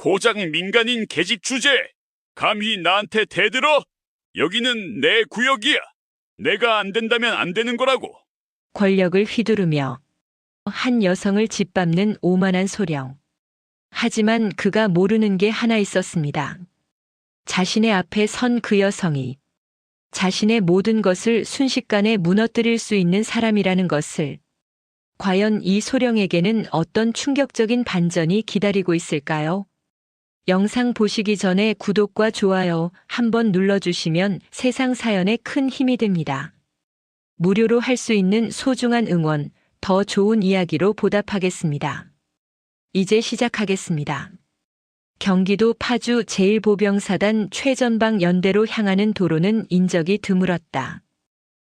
고작 민간인 계집 주제! 감히 나한테 대들어? 여기는 내 구역이야. 내가 안 된다면 안 되는 거라고. 권력을 휘두르며 한 여성을 짓밟는 오만한 소령. 하지만 그가 모르는 게 하나 있었습니다. 자신의 앞에 선 그 여성이 자신의 모든 것을 순식간에 무너뜨릴 수 있는 사람이라는 것을. 과연 이 소령에게는 어떤 충격적인 반전이 기다리고 있을까요? 영상 보시기 전에 구독과 좋아요 한번 눌러주시면 세상 사연에 큰 힘이 됩니다. 무료로 할 수 있는 소중한 응원, 더 좋은 이야기로 보답하겠습니다. 이제 시작하겠습니다. 경기도 파주 제1보병사단 최전방 연대로 향하는 도로는 인적이 드물었다.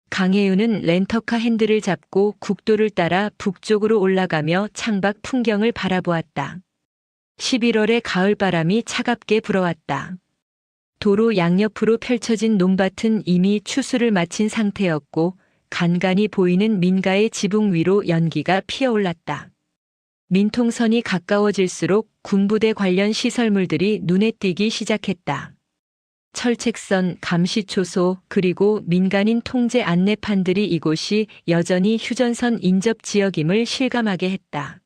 강혜윤은 렌터카 핸들을 잡고 국도를 따라 북쪽으로 올라가며 창밖 풍경을 바라보았다. 11월의 가을바람이 차갑게 불어왔다. 도로 양옆으로 펼쳐진 논밭은 이미 추수를 마친 상태였고 간간히 보이는 민가의 지붕 위로 연기가 피어올랐다. 민통선이 가까워질수록 군부대 관련 시설물들이 눈에 띄기 시작했다. 철책선, 감시초소, 그리고 민간인 통제 안내판들이 이곳이 여전히 휴전선 인접 지역임을 실감하게 했다.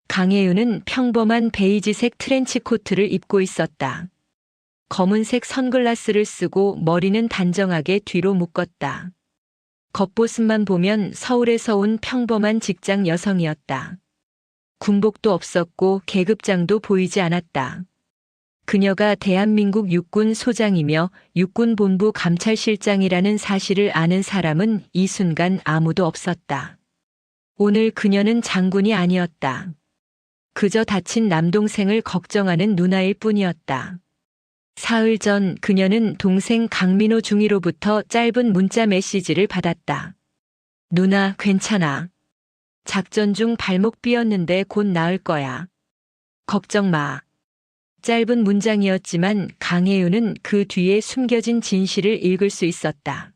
강혜윤은 평범한 베이지색 트렌치 코트를 입고 있었다. 검은색 선글라스를 쓰고 머리는 단정하게 뒤로 묶었다. 겉보습만 보면 서울에서 온 평범한 직장 여성이었다. 군복도 없었고 계급장도 보이지 않았다. 그녀가 대한민국 육군 소장이며 육군본부 감찰실장이라는 사실을 아는 사람은 이 순간 아무도 없었다. 오늘 그녀는 장군이 아니었다. 그저 다친 남동생을 걱정하는 누나일 뿐이었다. 사흘 전 그녀는 동생 강민호 중위로부터 짧은 문자 메시지를 받았다. 누나, 괜찮아. 작전 중 발목 삐었는데 곧 나을 거야. 걱정 마. 짧은 문장이었지만 강혜윤은 그 뒤에 숨겨진 진실을 읽을 수 있었다.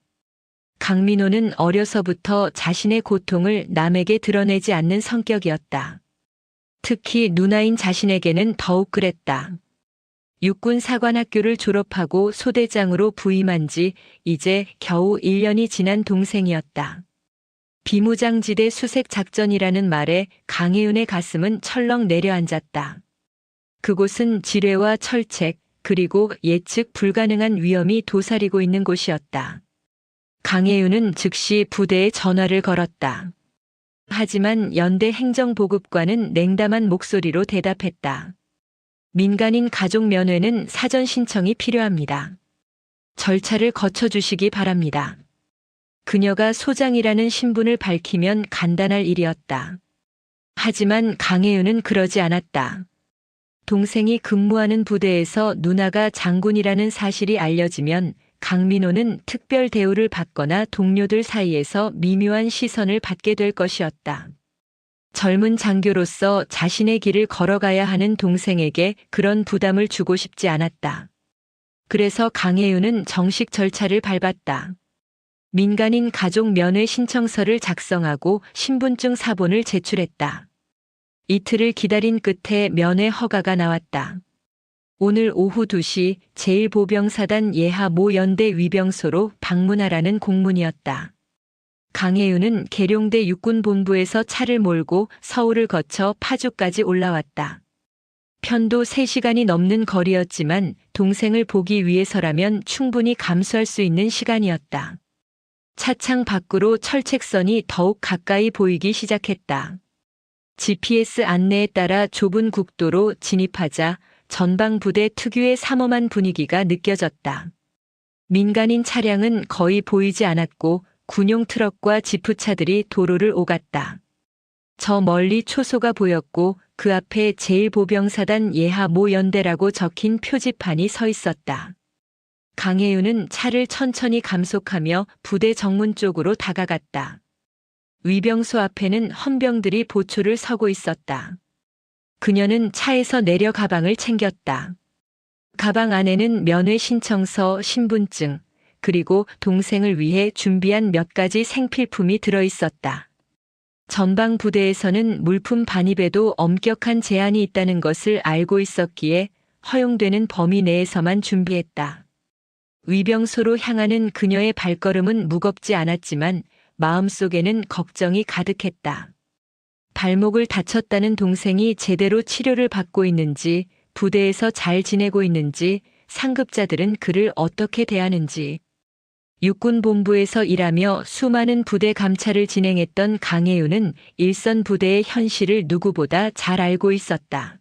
강민호는 어려서부터 자신의 고통을 남에게 드러내지 않는 성격이었다. 특히 누나인 자신에게는 더욱 그랬다. 육군 사관학교를 졸업하고 소대장으로 부임한 지 이제 겨우 1년이 지난 동생이었다. 비무장지대 수색작전이라는 말에 강혜윤의 가슴은 철렁 내려앉았다. 그곳은 지뢰와 철책, 그리고 예측 불가능한 위험이 도사리고 있는 곳이었다. 강혜윤은 즉시 부대에 전화를 걸었다. 하지만 연대 행정보급관은 냉담한 목소리로 대답했다. 민간인 가족 면회는 사전 신청이 필요합니다. 절차를 거쳐주시기 바랍니다. 그녀가 소장이라는 신분을 밝히면 간단할 일이었다. 하지만 강혜윤은 그러지 않았다. 동생이 근무하는 부대에서 누나가 장군이라는 사실이 알려지면 강민호는 특별 대우를 받거나 동료들 사이에서 미묘한 시선을 받게 될 것이었다. 젊은 장교로서 자신의 길을 걸어가야 하는 동생에게 그런 부담을 주고 싶지 않았다. 그래서 강혜윤은 정식 절차를 밟았다. 민간인 가족 면회 신청서를 작성하고 신분증 사본을 제출했다. 이틀을 기다린 끝에 면회 허가가 나왔다. 오늘 오후 2시 제1보병사단 예하 모 연대 위병소로 방문하라는 공문이었다. 강혜윤은 계룡대 육군본부에서 차를 몰고 서울을 거쳐 파주까지 올라왔다. 편도 3시간이 넘는 거리였지만 동생을 보기 위해서라면 충분히 감수할 수 있는 시간이었다. 차창 밖으로 철책선이 더욱 가까이 보이기 시작했다. GPS 안내에 따라 좁은 국도로 진입하자 전방부대 특유의 삼엄한 분위기가 느껴졌다. 민간인 차량은 거의 보이지 않았고 군용 트럭과 지프차들이 도로를 오갔다. 저 멀리 초소가 보였고 그 앞에 제1보병사단 예하 모 연대라고 적힌 표지판이 서 있었다. 강혜윤은 차를 천천히 감속하며 부대 정문 쪽으로 다가갔다. 위병소 앞에는 헌병들이 보초를 서고 있었다. 그녀는 차에서 내려 가방을 챙겼다. 가방 안에는 면회 신청서, 신분증, 그리고 동생을 위해 준비한 몇 가지 생필품이 들어 있었다. 전방 부대에서는 물품 반입에도 엄격한 제한이 있다는 것을 알고 있었기에 허용되는 범위 내에서만 준비했다. 위병소로 향하는 그녀의 발걸음은 무겁지 않았지만 마음속에는 걱정이 가득했다. 발목을 다쳤다는 동생이 제대로 치료를 받고 있는지, 부대에서 잘 지내고 있는지, 상급자들은 그를 어떻게 대하는지. 육군본부에서 일하며 수많은 부대 감찰을 진행했던 강혜윤은 일선 부대의 현실을 누구보다 잘 알고 있었다.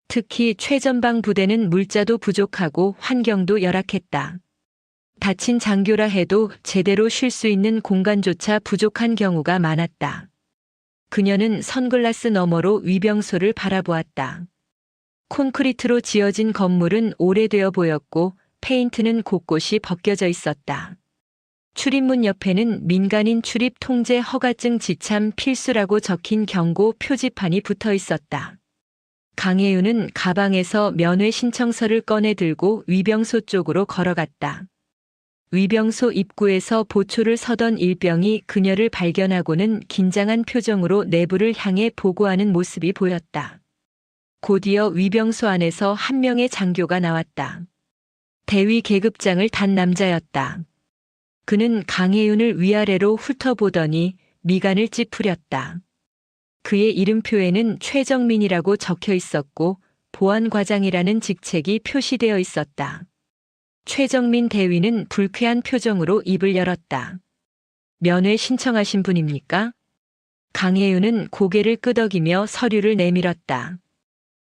특히 최전방 부대는 물자도 부족하고 환경도 열악했다. 다친 장교라 해도 제대로 쉴 수 있는 공간조차 부족한 경우가 많았다. 그녀는 선글라스 너머로 위병소를 바라보았다. 콘크리트로 지어진 건물은 오래되어 보였고 페인트는 곳곳이 벗겨져 있었다. 출입문 옆에는 민간인 출입 통제 허가증 지참 필수라고 적힌 경고 표지판이 붙어 있었다. 강혜윤은 가방에서 면회 신청서를 꺼내 들고 위병소 쪽으로 걸어갔다. 위병소 입구에서 보초를 서던 일병이 그녀를 발견하고는 긴장한 표정으로 내부를 향해 보고하는 모습이 보였다. 곧이어 위병소 안에서 한 명의 장교가 나왔다. 대위 계급장을 단 남자였다. 그는 강혜윤을 위아래로 훑어보더니 미간을 찌푸렸다. 그의 이름표에는 최정민이라고 적혀 있었고 보안과장이라는 직책이 표시되어 있었다. 최정민 대위는 불쾌한 표정으로 입을 열었다. 면회 신청하신 분입니까? 강혜윤은 고개를 끄덕이며 서류를 내밀었다.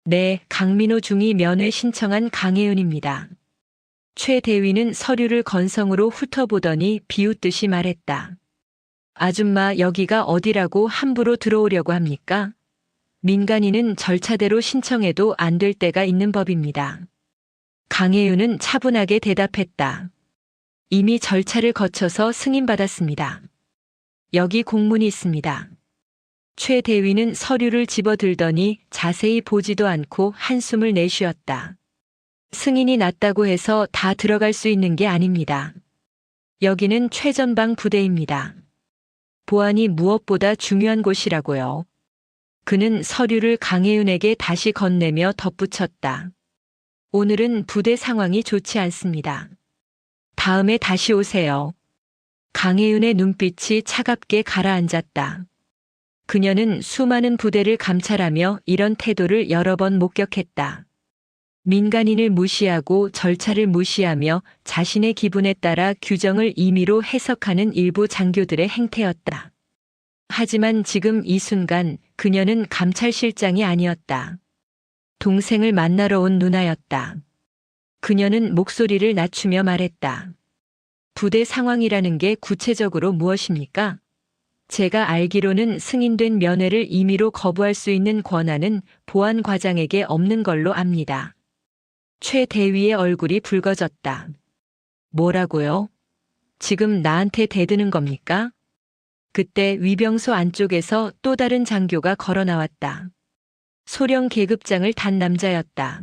네, 강민호 중위 면회 신청한 강혜윤입니다. 최 대위는 서류를 건성으로 훑어보더니 비웃듯이 말했다. 아줌마, 여기가 어디라고 함부로 들어오려고 합니까? 민간인은 절차대로 신청해도 안 될 때가 있는 법입니다. 강혜윤은 차분하게 대답했다. 이미 절차를 거쳐서 승인받았습니다. 여기 공문이 있습니다. 최 대위는 서류를 집어들더니 자세히 보지도 않고 한숨을 내쉬었다. 승인이 났다고 해서 다 들어갈 수 있는 게 아닙니다. 여기는 최전방 부대입니다. 보안이 무엇보다 중요한 곳이라고요. 그는 서류를 강혜윤에게 다시 건네며 덧붙였다. 오늘은 부대 상황이 좋지 않습니다. 다음에 다시 오세요. 강혜윤의 눈빛이 차갑게 가라앉았다. 그녀는 수많은 부대를 감찰하며 이런 태도를 여러 번 목격했다. 민간인을 무시하고 절차를 무시하며 자신의 기분에 따라 규정을 임의로 해석하는 일부 장교들의 행태였다. 하지만 지금 이 순간 그녀는 감찰실장이 아니었다. 동생을 만나러 온 누나였다. 그녀는 목소리를 낮추며 말했다. 부대 상황이라는 게 구체적으로 무엇입니까? 제가 알기로는 승인된 면회를 임의로 거부할 수 있는 권한은 보안과장에게 없는 걸로 압니다. 최 대위의 얼굴이 붉어졌다. 뭐라고요? 지금 나한테 대드는 겁니까? 그때 위병소 안쪽에서 또 다른 장교가 걸어 나왔다. 소령 계급장을 단 남자였다.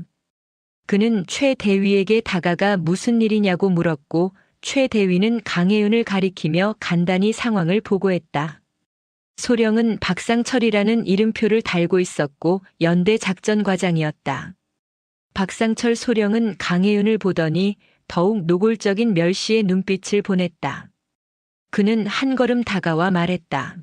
그는 최 대위에게 다가가 무슨 일이냐고 물었고 최 대위는 강혜윤을 가리키며 간단히 상황을 보고했다. 소령은 박상철이라는 이름표를 달고 있었고 연대 작전과장이었다. 박상철 소령은 강혜윤을 보더니 더욱 노골적인 멸시의 눈빛을 보냈다. 그는 한 걸음 다가와 말했다.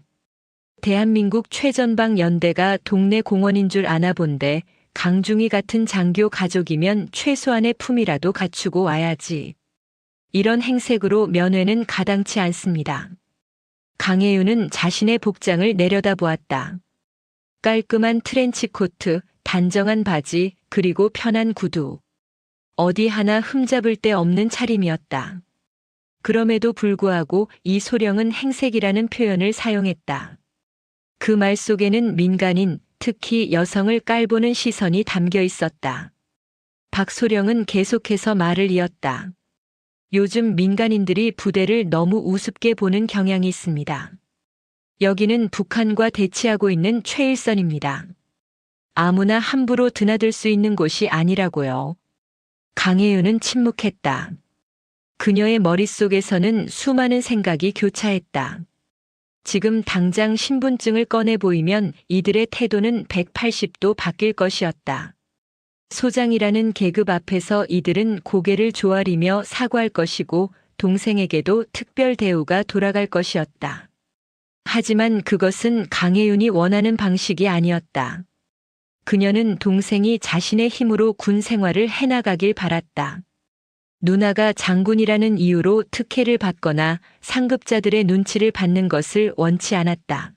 대한민국 최전방 연대가 동네 공원인 줄 아나 본데 강중희 같은 장교 가족이면 최소한의 품이라도 갖추고 와야지. 이런 행색으로 면회는 가당치 않습니다. 강혜윤은 자신의 복장을 내려다보았다. 깔끔한 트렌치 코트, 단정한 바지, 그리고 편한 구두. 어디 하나 흠잡을 데 없는 차림이었다. 그럼에도 불구하고 이 소령은 행색이라는 표현을 사용했다. 그 말 속에는 민간인, 특히 여성을 깔보는 시선이 담겨 있었다. 박 소령은 계속해서 말을 이었다. 요즘 민간인들이 부대를 너무 우습게 보는 경향이 있습니다. 여기는 북한과 대치하고 있는 최일선입니다. 아무나 함부로 드나들 수 있는 곳이 아니라고요. 강혜윤은 침묵했다. 그녀의 머릿속에서는 수많은 생각이 교차했다. 지금 당장 신분증을 꺼내 보이면 이들의 태도는 180도 바뀔 것이었다. 소장이라는 계급 앞에서 이들은 고개를 조아리며 사과할 것이고 동생에게도 특별 대우가 돌아갈 것이었다. 하지만 그것은 강혜윤이 원하는 방식이 아니었다. 그녀는 동생이 자신의 힘으로 군 생활을 해나가길 바랐다. 누나가 장군이라는 이유로 특혜를 받거나 상급자들의 눈치를 받는 것을 원치 않았다.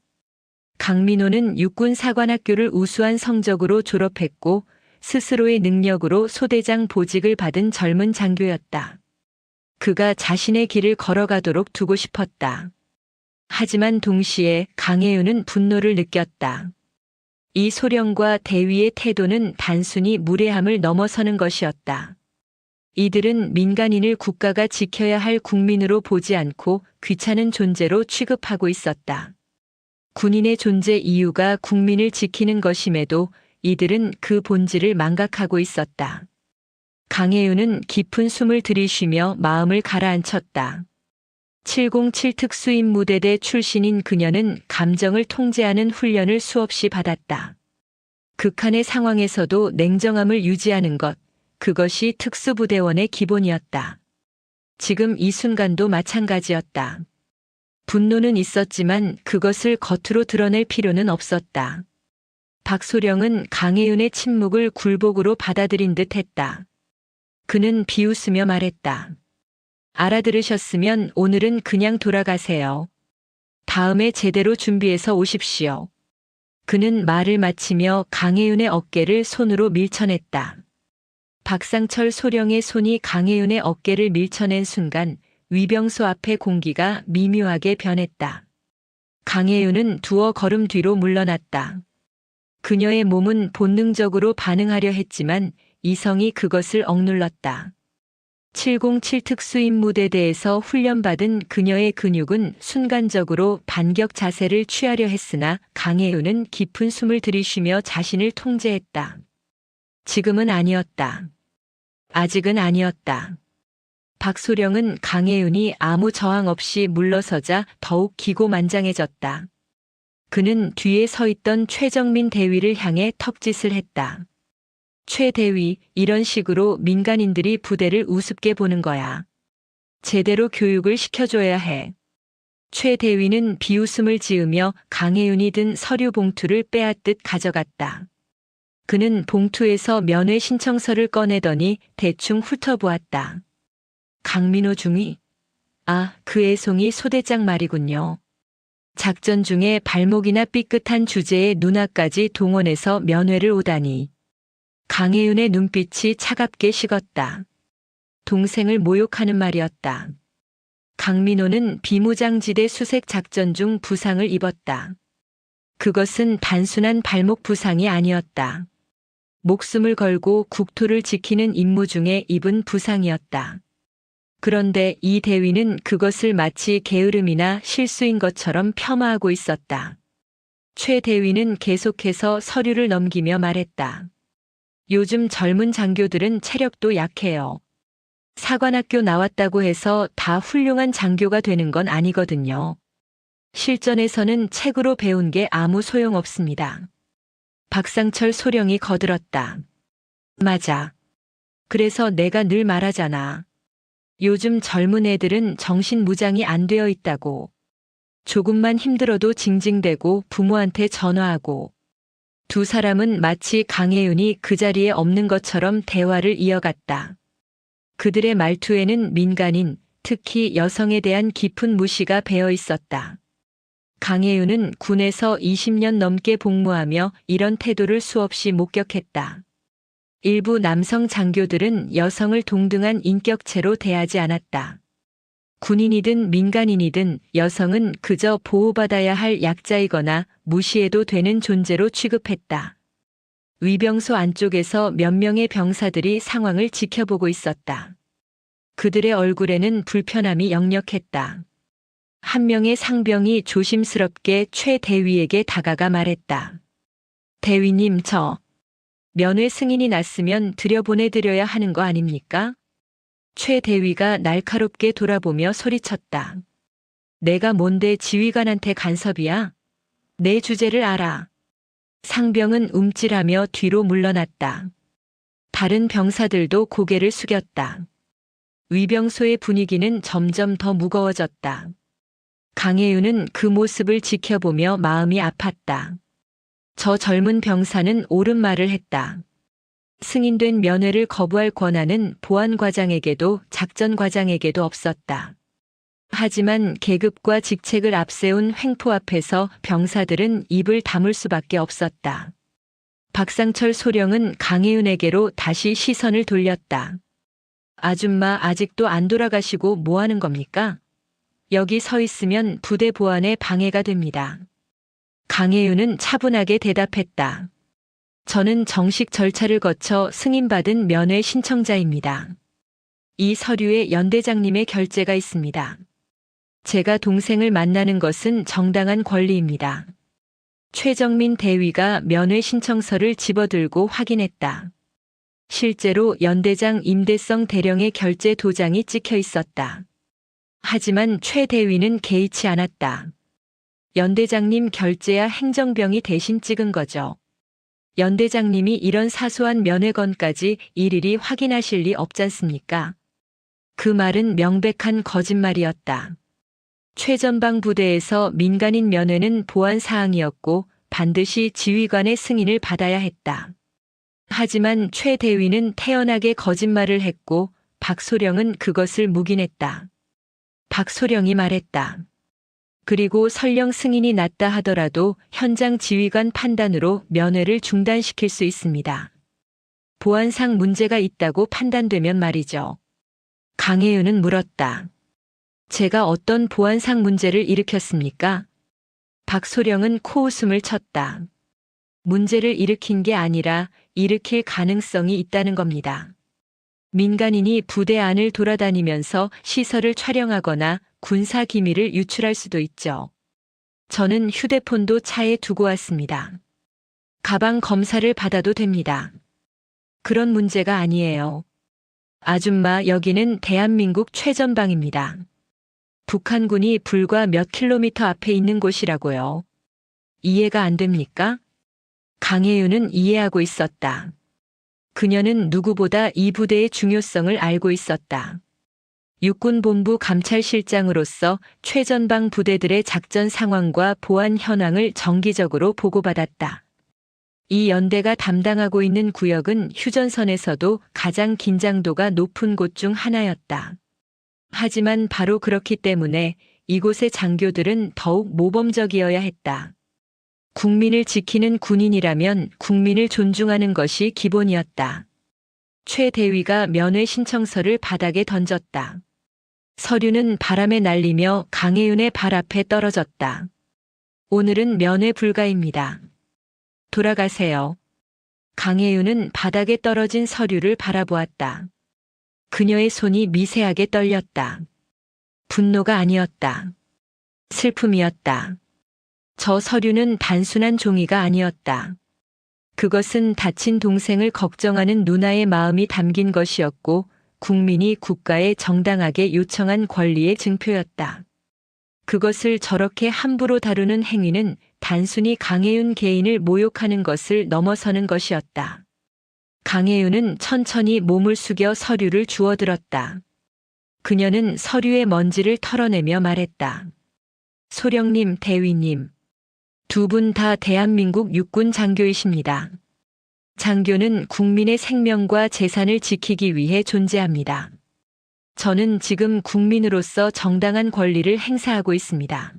강민호는 육군사관학교를 우수한 성적으로 졸업했고 스스로의 능력으로 소대장 보직을 받은 젊은 장교였다. 그가 자신의 길을 걸어가도록 두고 싶었다. 하지만 동시에 강혜윤은 분노를 느꼈다. 이 소령과 대위의 태도는 단순히 무례함을 넘어서는 것이었다. 이들은 민간인을 국가가 지켜야 할 국민으로 보지 않고 귀찮은 존재로 취급하고 있었다. 군인의 존재 이유가 국민을 지키는 것임에도 이들은 그 본질을 망각하고 있었다. 강혜윤은 깊은 숨을 들이쉬며 마음을 가라앉혔다. 707 특수임무대대 출신인 그녀는 감정을 통제하는 훈련을 수없이 받았다. 극한의 상황에서도 냉정함을 유지하는 것, 그것이 특수부대원의 기본이었다. 지금 이 순간도 마찬가지였다. 분노는 있었지만 그것을 겉으로 드러낼 필요는 없었다. 박소령은 강혜윤의 침묵을 굴복으로 받아들인 듯 했다. 그는 비웃으며 말했다. 알아들으셨으면 오늘은 그냥 돌아가세요. 다음에 제대로 준비해서 오십시오. 그는 말을 마치며 강혜윤의 어깨를 손으로 밀쳐냈다. 박상철 소령의 손이 강혜윤의 어깨를 밀쳐낸 순간 위병소 앞의 공기가 미묘하게 변했다. 강혜윤은 두어 걸음 뒤로 물러났다. 그녀의 몸은 본능적으로 반응하려 했지만 이성이 그것을 억눌렀다. 707 특수임무대대에서 훈련받은 그녀의 근육은 순간적으로 반격 자세를 취하려 했으나 강혜윤은 깊은 숨을 들이쉬며 자신을 통제했다. 지금은 아니었다. 아직은 아니었다. 박소령은 강혜윤이 아무 저항 없이 물러서자 더욱 기고만장해졌다. 그는 뒤에 서 있던 최정민 대위를 향해 턱짓을 했다. 최 대위, 이런 식으로 민간인들이 부대를 우습게 보는 거야. 제대로 교육을 시켜줘야 해. 최 대위는 비웃음을 지으며 강혜윤이 든 서류 봉투를 빼앗듯 가져갔다. 그는 봉투에서 면회 신청서를 꺼내더니 대충 훑어보았다. 강민호 중위? 아, 그 애송이 소대장 말이군요. 작전 중에 발목이나 삐끗한 주제에 누나까지 동원해서 면회를 오다니. 강혜윤의 눈빛이 차갑게 식었다. 동생을 모욕하는 말이었다. 강민호는 비무장지대 수색 작전 중 부상을 입었다. 그것은 단순한 발목 부상이 아니었다. 목숨을 걸고 국토를 지키는 임무 중에 입은 부상이었다. 그런데 이 대위는 그것을 마치 게으름이나 실수인 것처럼 폄하하고 있었다. 최 대위는 계속해서 서류를 넘기며 말했다. 요즘 젊은 장교들은 체력도 약해요. 사관학교 나왔다고 해서 다 훌륭한 장교가 되는 건 아니거든요. 실전에서는 책으로 배운 게 아무 소용없습니다. 박상철 소령이 거들었다. 맞아. 그래서 내가 늘 말하잖아. 요즘 젊은 애들은 정신무장이 안 되어 있다고. 조금만 힘들어도 징징대고 부모한테 전화하고. 두 사람은 마치 강혜윤이 그 자리에 없는 것처럼 대화를 이어갔다. 그들의 말투에는 민간인, 특히 여성에 대한 깊은 무시가 배어 있었다. 강혜윤은 군에서 20년 넘게 복무하며 이런 태도를 수없이 목격했다. 일부 남성 장교들은 여성을 동등한 인격체로 대하지 않았다. 군인이든 민간인이든 여성은 그저 보호받아야 할 약자이거나 무시해도 되는 존재로 취급했다. 위병소 안쪽에서 몇 명의 병사들이 상황을 지켜보고 있었다. 그들의 얼굴에는 불편함이 역력했다. 한 명의 상병이 조심스럽게 최 대위에게 다가가 말했다. 대위님, 저 면회 승인이 났으면 들여보내드려야 하는 거 아닙니까? 최 대위가 날카롭게 돌아보며 소리쳤다. 내가 뭔데 지휘관한테 간섭이야? 내 주제를 알아. 상병은 움찔하며 뒤로 물러났다. 다른 병사들도 고개를 숙였다. 위병소의 분위기는 점점 더 무거워졌다. 강혜윤은 그 모습을 지켜보며 마음이 아팠다. 저 젊은 병사는 옳은 말을 했다. 승인된 면회를 거부할 권한은 보안과장에게도 작전과장에게도 없었다. 하지만 계급과 직책을 앞세운 횡포 앞에서 병사들은 입을 다물 수밖에 없었다. 박상철 소령은 강혜윤에게로 다시 시선을 돌렸다. 아줌마 아직도 안 돌아가시고 뭐 하는 겁니까? 여기 서 있으면 부대 보안에 방해가 됩니다. 강혜윤은 차분하게 대답했다. 저는 정식 절차를 거쳐 승인받은 면회 신청자입니다. 이 서류에 연대장님의 결재가 있습니다. 제가 동생을 만나는 것은 정당한 권리입니다. 최정민 대위가 면회 신청서를 집어들고 확인했다. 실제로 연대장 임대성 대령의 결재 도장이 찍혀 있었다. 하지만 최 대위는 개의치 않았다. 연대장님 결재야 행정병이 대신 찍은 거죠. 연대장님이 이런 사소한 면회건까지 일일이 확인하실 리 없잖습니까? 그 말은 명백한 거짓말이었다. 최전방 부대에서 민간인 면회는 보안 사항이었고 반드시 지휘관의 승인을 받아야 했다. 하지만 최 대위는 태연하게 거짓말을 했고 박소령은 그것을 묵인했다. 박소령이 말했다. 그리고 설령 승인이 났다 하더라도 현장 지휘관 판단으로 면회를 중단시킬 수 있습니다. 보안상 문제가 있다고 판단되면 말이죠. 강혜윤은 물었다. 제가 어떤 보안상 문제를 일으켰습니까? 박소령은 코웃음을 쳤다. 문제를 일으킨 게 아니라 일으킬 가능성이 있다는 겁니다. 민간인이 부대 안을 돌아다니면서 시설을 촬영하거나 군사 기밀을 유출할 수도 있죠. 저는 휴대폰도 차에 두고 왔습니다. 가방 검사를 받아도 됩니다. 그런 문제가 아니에요. 아줌마, 여기는 대한민국 최전방입니다. 북한군이 불과 몇 킬로미터 앞에 있는 곳이라고요. 이해가 안 됩니까? 강혜윤은 이해하고 있었다. 그녀는 누구보다 이 부대의 중요성을 알고 있었다. 육군본부 감찰실장으로서 최전방 부대들의 작전 상황과 보안 현황을 정기적으로 보고받았다. 이 연대가 담당하고 있는 구역은 휴전선에서도 가장 긴장도가 높은 곳 중 하나였다. 하지만 바로 그렇기 때문에 이곳의 장교들은 더욱 모범적이어야 했다. 국민을 지키는 군인이라면 국민을 존중하는 것이 기본이었다. 최 대위가 면회 신청서를 바닥에 던졌다. 서류는 바람에 날리며 강혜윤의 발 앞에 떨어졌다. 오늘은 면회 불가입니다. 돌아가세요. 강혜윤은 바닥에 떨어진 서류를 바라보았다. 그녀의 손이 미세하게 떨렸다. 분노가 아니었다. 슬픔이었다. 저 서류는 단순한 종이가 아니었다. 그것은 다친 동생을 걱정하는 누나의 마음이 담긴 것이었고 국민이 국가에 정당하게 요청한 권리의 증표였다. 그것을 저렇게 함부로 다루는 행위는 단순히 강혜윤 개인을 모욕하는 것을 넘어서는 것이었다. 강혜윤은 천천히 몸을 숙여 서류를 주워들었다. 그녀는 서류의 먼지를 털어내며 말했다. 소령님, 대위님. 두 분 다 대한민국 육군 장교이십니다. 장교는 국민의 생명과 재산을 지키기 위해 존재합니다. 저는 지금 국민으로서 정당한 권리를 행사하고 있습니다.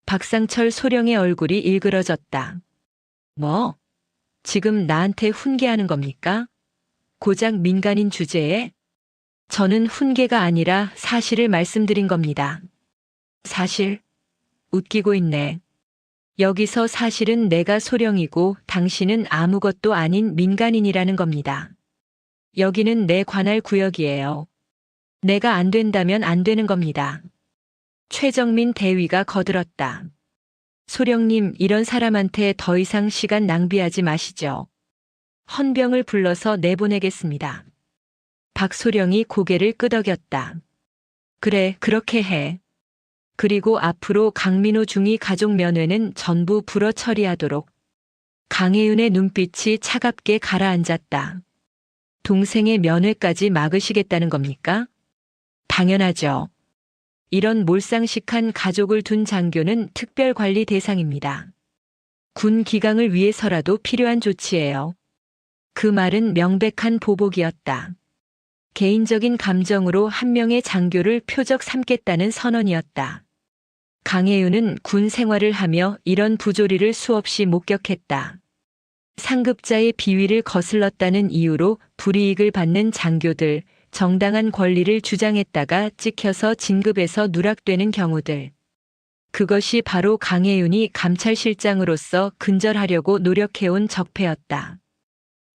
박상철 소령의 얼굴이 일그러졌다. 뭐? 지금 나한테 훈계하는 겁니까? 고작 민간인 주제에? 저는 훈계가 아니라 사실을 말씀드린 겁니다. 사실? 웃기고 있네. 여기서 사실은 내가 소령이고 당신은 아무것도 아닌 민간인이라는 겁니다. 여기는 내 관할 구역이에요. 내가 안 된다면 안 되는 겁니다. 최정민 대위가 거들었다. 소령님, 이런 사람한테 더 이상 시간 낭비하지 마시죠. 헌병을 불러서 내보내겠습니다. 박소령이 고개를 끄덕였다. 그래, 그렇게 해. 그리고 앞으로 강민호 중위 가족 면회는 전부 불어 처리하도록. 강혜윤의 눈빛이 차갑게 가라앉았다. 동생의 면회까지 막으시겠다는 겁니까? 당연하죠. 이런 몰상식한 가족을 둔 장교는 특별관리 대상입니다. 군 기강을 위해서라도 필요한 조치예요. 그 말은 명백한 보복이었다. 개인적인 감정으로 한 명의 장교를 표적 삼겠다는 선언이었다. 강혜윤은 군 생활을 하며 이런 부조리를 수없이 목격했다. 상급자의 비위를 거슬렀다는 이유로 불이익을 받는 장교들, 정당한 권리를 주장했다가 찍혀서 진급에서 누락되는 경우들. 그것이 바로 강혜윤이 감찰실장으로서 근절하려고 노력해온 적폐였다.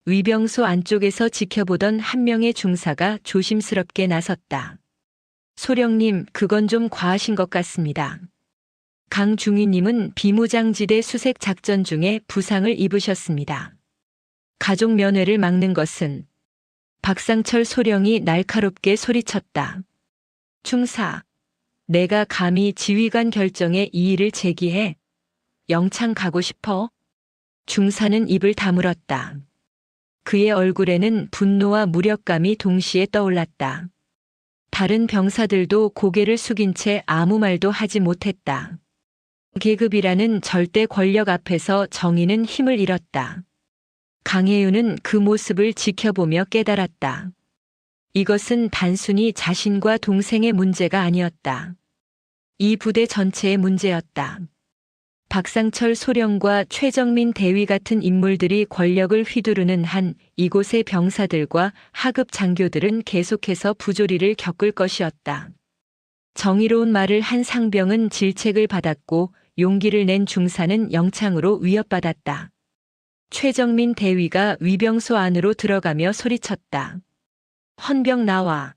위병소 안쪽에서 지켜보던 한 명의 중사가 조심스럽게 나섰다. 소령님, 그건 좀 과하신 것 같습니다. 강 중위님은 비무장지대 수색 작전 중에 부상을 입으셨습니다. 가족 면회를 막는 것은. 박상철 소령이 날카롭게 소리쳤다. 중사, 내가 감히 지휘관 결정에 이의를 제기해? 영창 가고 싶어? 중사는 입을 다물었다. 그의 얼굴에는 분노와 무력감이 동시에 떠올랐다. 다른 병사들도 고개를 숙인 채 아무 말도 하지 못했다. 계급이라는 절대 권력 앞에서 정의는 힘을 잃었다. 강혜윤은 그 모습을 지켜보며 깨달았다. 이것은 단순히 자신과 동생의 문제가 아니었다. 이 부대 전체의 문제였다. 박상철 소령과 최정민 대위 같은 인물들이 권력을 휘두르는 한 이곳의 병사들과 하급 장교들은 계속해서 부조리를 겪을 것이었다. 정의로운 말을 한 상병은 질책을 받았고 용기를 낸 중사는 영창으로 위협받았다. 최정민 대위가 위병소 안으로 들어가며 소리쳤다. 헌병 나와.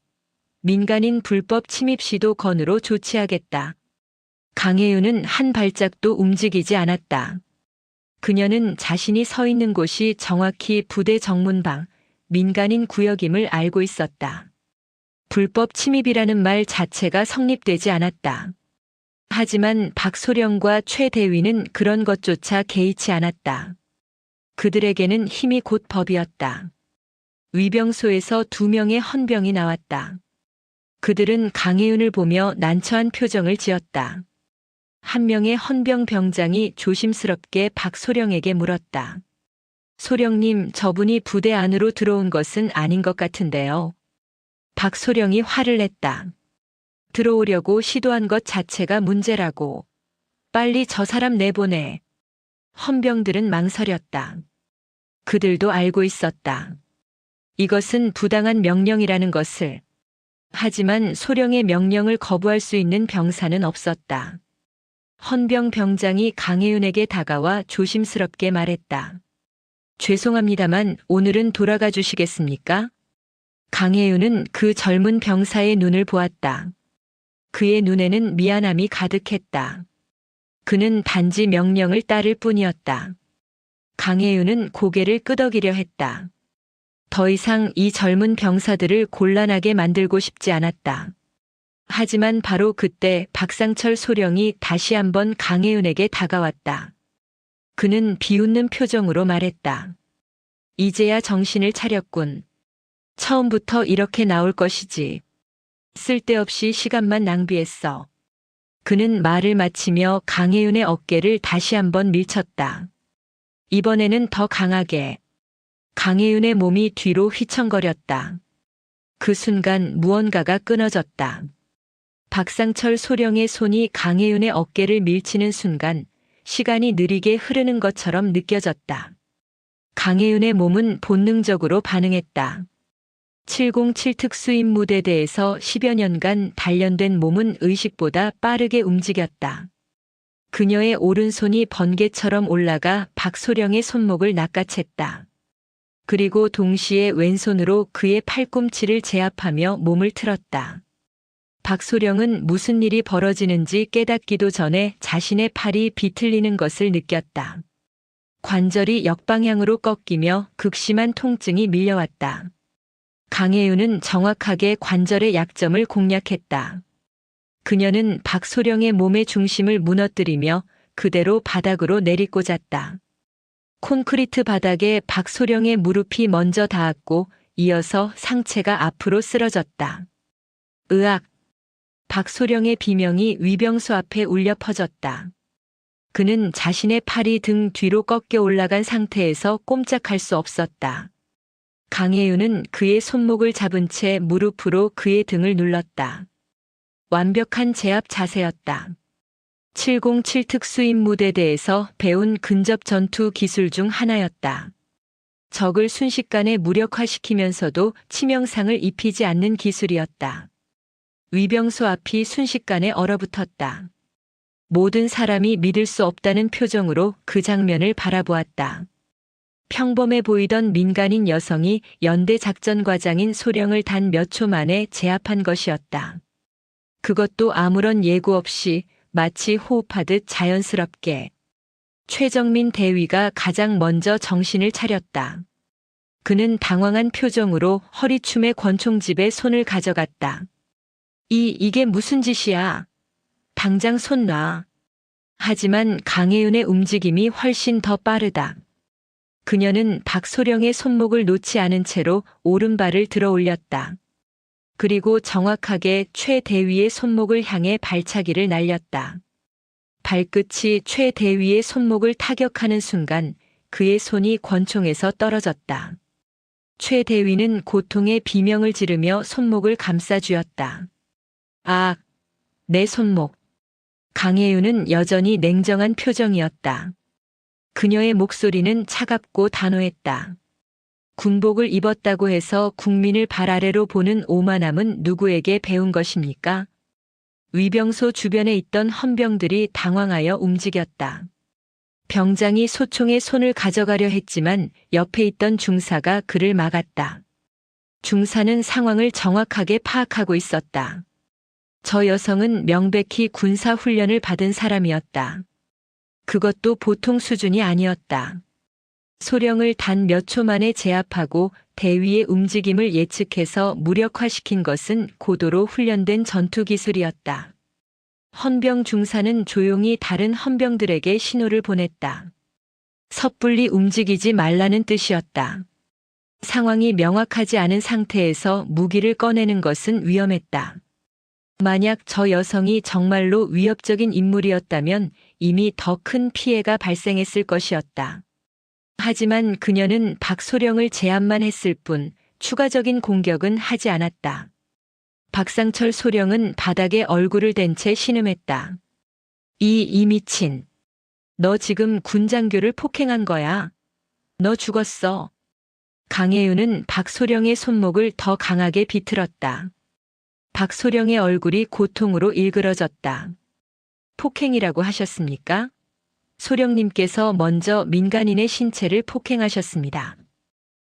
민간인 불법 침입 시도 건으로 조치하겠다. 강혜윤은 한 발짝도 움직이지 않았다. 그녀는 자신이 서 있는 곳이 정확히 부대 정문방, 민간인 구역임을 알고 있었다. 불법 침입이라는 말 자체가 성립되지 않았다. 하지만 박소령과 최 대위는 그런 것조차 개의치 않았다. 그들에게는 힘이 곧 법이었다. 위병소에서 2명의 헌병이 나왔다. 그들은 강혜윤을 보며 난처한 표정을 지었다. 한 명의 헌병 병장이 조심스럽게 박소령에게 물었다. 소령님, 저분이 부대 안으로 들어온 것은 아닌 것 같은데요. 박소령이 화를 냈다. 들어오려고 시도한 것 자체가 문제라고. 빨리 저 사람 내보내. 헌병들은 망설였다. 그들도 알고 있었다. 이것은 부당한 명령이라는 것을. 하지만 소령의 명령을 거부할 수 있는 병사는 없었다. 헌병 병장이 강혜윤에게 다가와 조심스럽게 말했다. 죄송합니다만 오늘은 돌아가 주시겠습니까? 강혜윤은 그 젊은 병사의 눈을 보았다. 그의 눈에는 미안함이 가득했다. 그는 단지 명령을 따를 뿐이었다. 강혜윤은 고개를 끄덕이려 했다. 더 이상 이 젊은 병사들을 곤란하게 만들고 싶지 않았다. 하지만 바로 그때 박상철 소령이 다시 한번 강혜윤에게 다가왔다. 그는 비웃는 표정으로 말했다. 이제야 정신을 차렸군. 처음부터 이렇게 나올 것이지. 쓸데없이 시간만 낭비했어. 그는 말을 마치며 강혜윤의 어깨를 다시 한번 밀쳤다. 이번에는 더 강하게. 강혜윤의 몸이 뒤로 휘청거렸다. 그 순간 무언가가 끊어졌다. 박상철 소령의 손이 강혜윤의 어깨를 밀치는 순간 시간이 느리게 흐르는 것처럼 느껴졌다. 강혜윤의 몸은 본능적으로 반응했다. 707 특수임무대대에서 10여 년간 단련된 몸은 의식보다 빠르게 움직였다. 그녀의 오른손이 번개처럼 올라가 박소령의 손목을 낚아챘다. 그리고 동시에 왼손으로 그의 팔꿈치를 제압하며 몸을 틀었다. 박소령은 무슨 일이 벌어지는지 깨닫기도 전에 자신의 팔이 비틀리는 것을 느꼈다. 관절이 역방향으로 꺾이며 극심한 통증이 밀려왔다. 강혜윤은 정확하게 관절의 약점을 공략했다. 그녀는 박소령의 몸의 중심을 무너뜨리며 그대로 바닥으로 내리꽂았다. 콘크리트 바닥에 박소령의 무릎이 먼저 닿았고 이어서 상체가 앞으로 쓰러졌다. 으악! 박소령의 비명이 위병소 앞에 울려 퍼졌다. 그는 자신의 팔이 등 뒤로 꺾여 올라간 상태에서 꼼짝할 수 없었다. 강혜윤은 그의 손목을 잡은 채 무릎으로 그의 등을 눌렀다. 완벽한 제압 자세였다. 707 특수임무대대에서 배운 근접 전투 기술 중 하나였다. 적을 순식간에 무력화시키면서도 치명상을 입히지 않는 기술이었다. 위병소 앞이 순식간에 얼어붙었다. 모든 사람이 믿을 수 없다는 표정으로 그 장면을 바라보았다. 평범해 보이던 민간인 여성이 연대 작전과장인 소령을 단 몇 초 만에 제압한 것이었다. 그것도 아무런 예고 없이 마치 호흡하듯 자연스럽게. 최정민 대위가 가장 먼저 정신을 차렸다. 그는 당황한 표정으로 허리춤의 권총집에 손을 가져갔다. 이게 무슨 짓이야? 당장 손 놔. 하지만 강혜윤의 움직임이 훨씬 더 빠르다. 그녀는 박소령의 손목을 놓지 않은 채로 오른발을 들어 올렸다. 그리고 정확하게 최 대위의 손목을 향해 발차기를 날렸다. 발끝이 최 대위의 손목을 타격하는 순간 그의 손이 권총에서 떨어졌다. 최 대위는 고통의 비명을 지르며 손목을 감싸쥐었다. 아, 내 손목. 강혜윤은 여전히 냉정한 표정이었다. 그녀의 목소리는 차갑고 단호했다. 군복을 입었다고 해서 국민을 발 아래로 보는 오만함은 누구에게 배운 것입니까? 위병소 주변에 있던 헌병들이 당황하여 움직였다. 병장이 소총의 손을 가져가려 했지만 옆에 있던 중사가 그를 막았다. 중사는 상황을 정확하게 파악하고 있었다. 저 여성은 명백히 군사 훈련을 받은 사람이었다. 그것도 보통 수준이 아니었다. 소령을 단 몇 초 만에 제압하고 대위의 움직임을 예측해서 무력화시킨 것은 고도로 훈련된 전투 기술이었다. 헌병 중사는 조용히 다른 헌병들에게 신호를 보냈다. 섣불리 움직이지 말라는 뜻이었다. 상황이 명확하지 않은 상태에서 무기를 꺼내는 것은 위험했다. 만약 저 여성이 정말로 위협적인 인물이었다면 이미 더 큰 피해가 발생했을 것이었다. 하지만 그녀는 박소령을 제압만 했을 뿐 추가적인 공격은 하지 않았다. 박상철 소령은 바닥에 얼굴을 댄 채 신음했다. 이 미친. 너 지금 군장교를 폭행한 거야. 너 죽었어. 강혜윤은 박소령의 손목을 더 강하게 비틀었다. 박소령의 얼굴이 고통으로 일그러졌다. 폭행이라고 하셨습니까? 소령님께서 먼저 민간인의 신체를 폭행하셨습니다.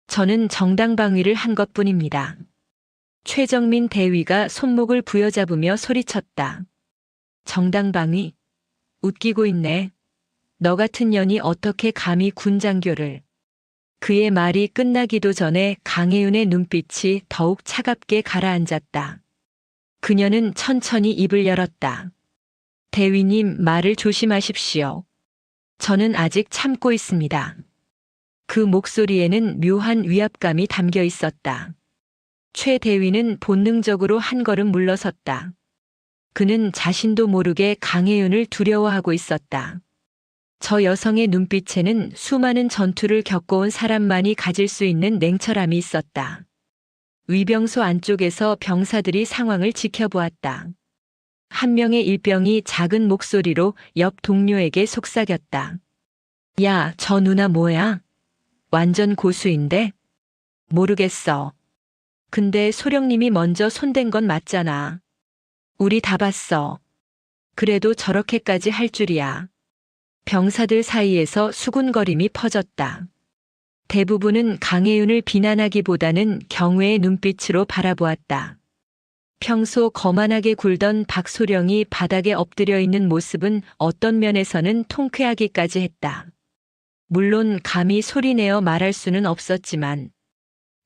저는 정당방위를 한 것뿐입니다. 최정민 대위가 손목을 부여잡으며 소리쳤다. 정당방위? 웃기고 있네. 너 같은 년이 어떻게 감히 군장교를. 그의 말이 끝나기도 전에 강혜윤의 눈빛이 더욱 차갑게 가라앉았다. 그녀는 천천히 입을 열었다. 대위님, 말을 조심하십시오. 저는 아직 참고 있습니다. 그 목소리에는 묘한 위압감이 담겨 있었다. 최 대위는 본능적으로 한 걸음 물러섰다. 그는 자신도 모르게 강혜윤을 두려워하고 있었다. 저 여성의 눈빛에는 수많은 전투를 겪어온 사람만이 가질 수 있는 냉철함이 있었다. 위병소 안쪽에서 병사들이 상황을 지켜보았다. 한 명의 일병이 작은 목소리로 옆 동료에게 속삭였다. 야, 저 누나 뭐야? 완전 고수인데? 모르겠어. 근데 소령님이 먼저 손댄 건 맞잖아. 우리 다 봤어. 그래도 저렇게까지 할 줄이야. 병사들 사이에서 수군거림이 퍼졌다. 대부분은 강혜윤을 비난하기보다는 경외의 눈빛으로 바라보았다. 평소 거만하게 굴던 박소령이 바닥에 엎드려 있는 모습은 어떤 면에서는 통쾌하기까지 했다. 물론 감히 소리내어 말할 수는 없었지만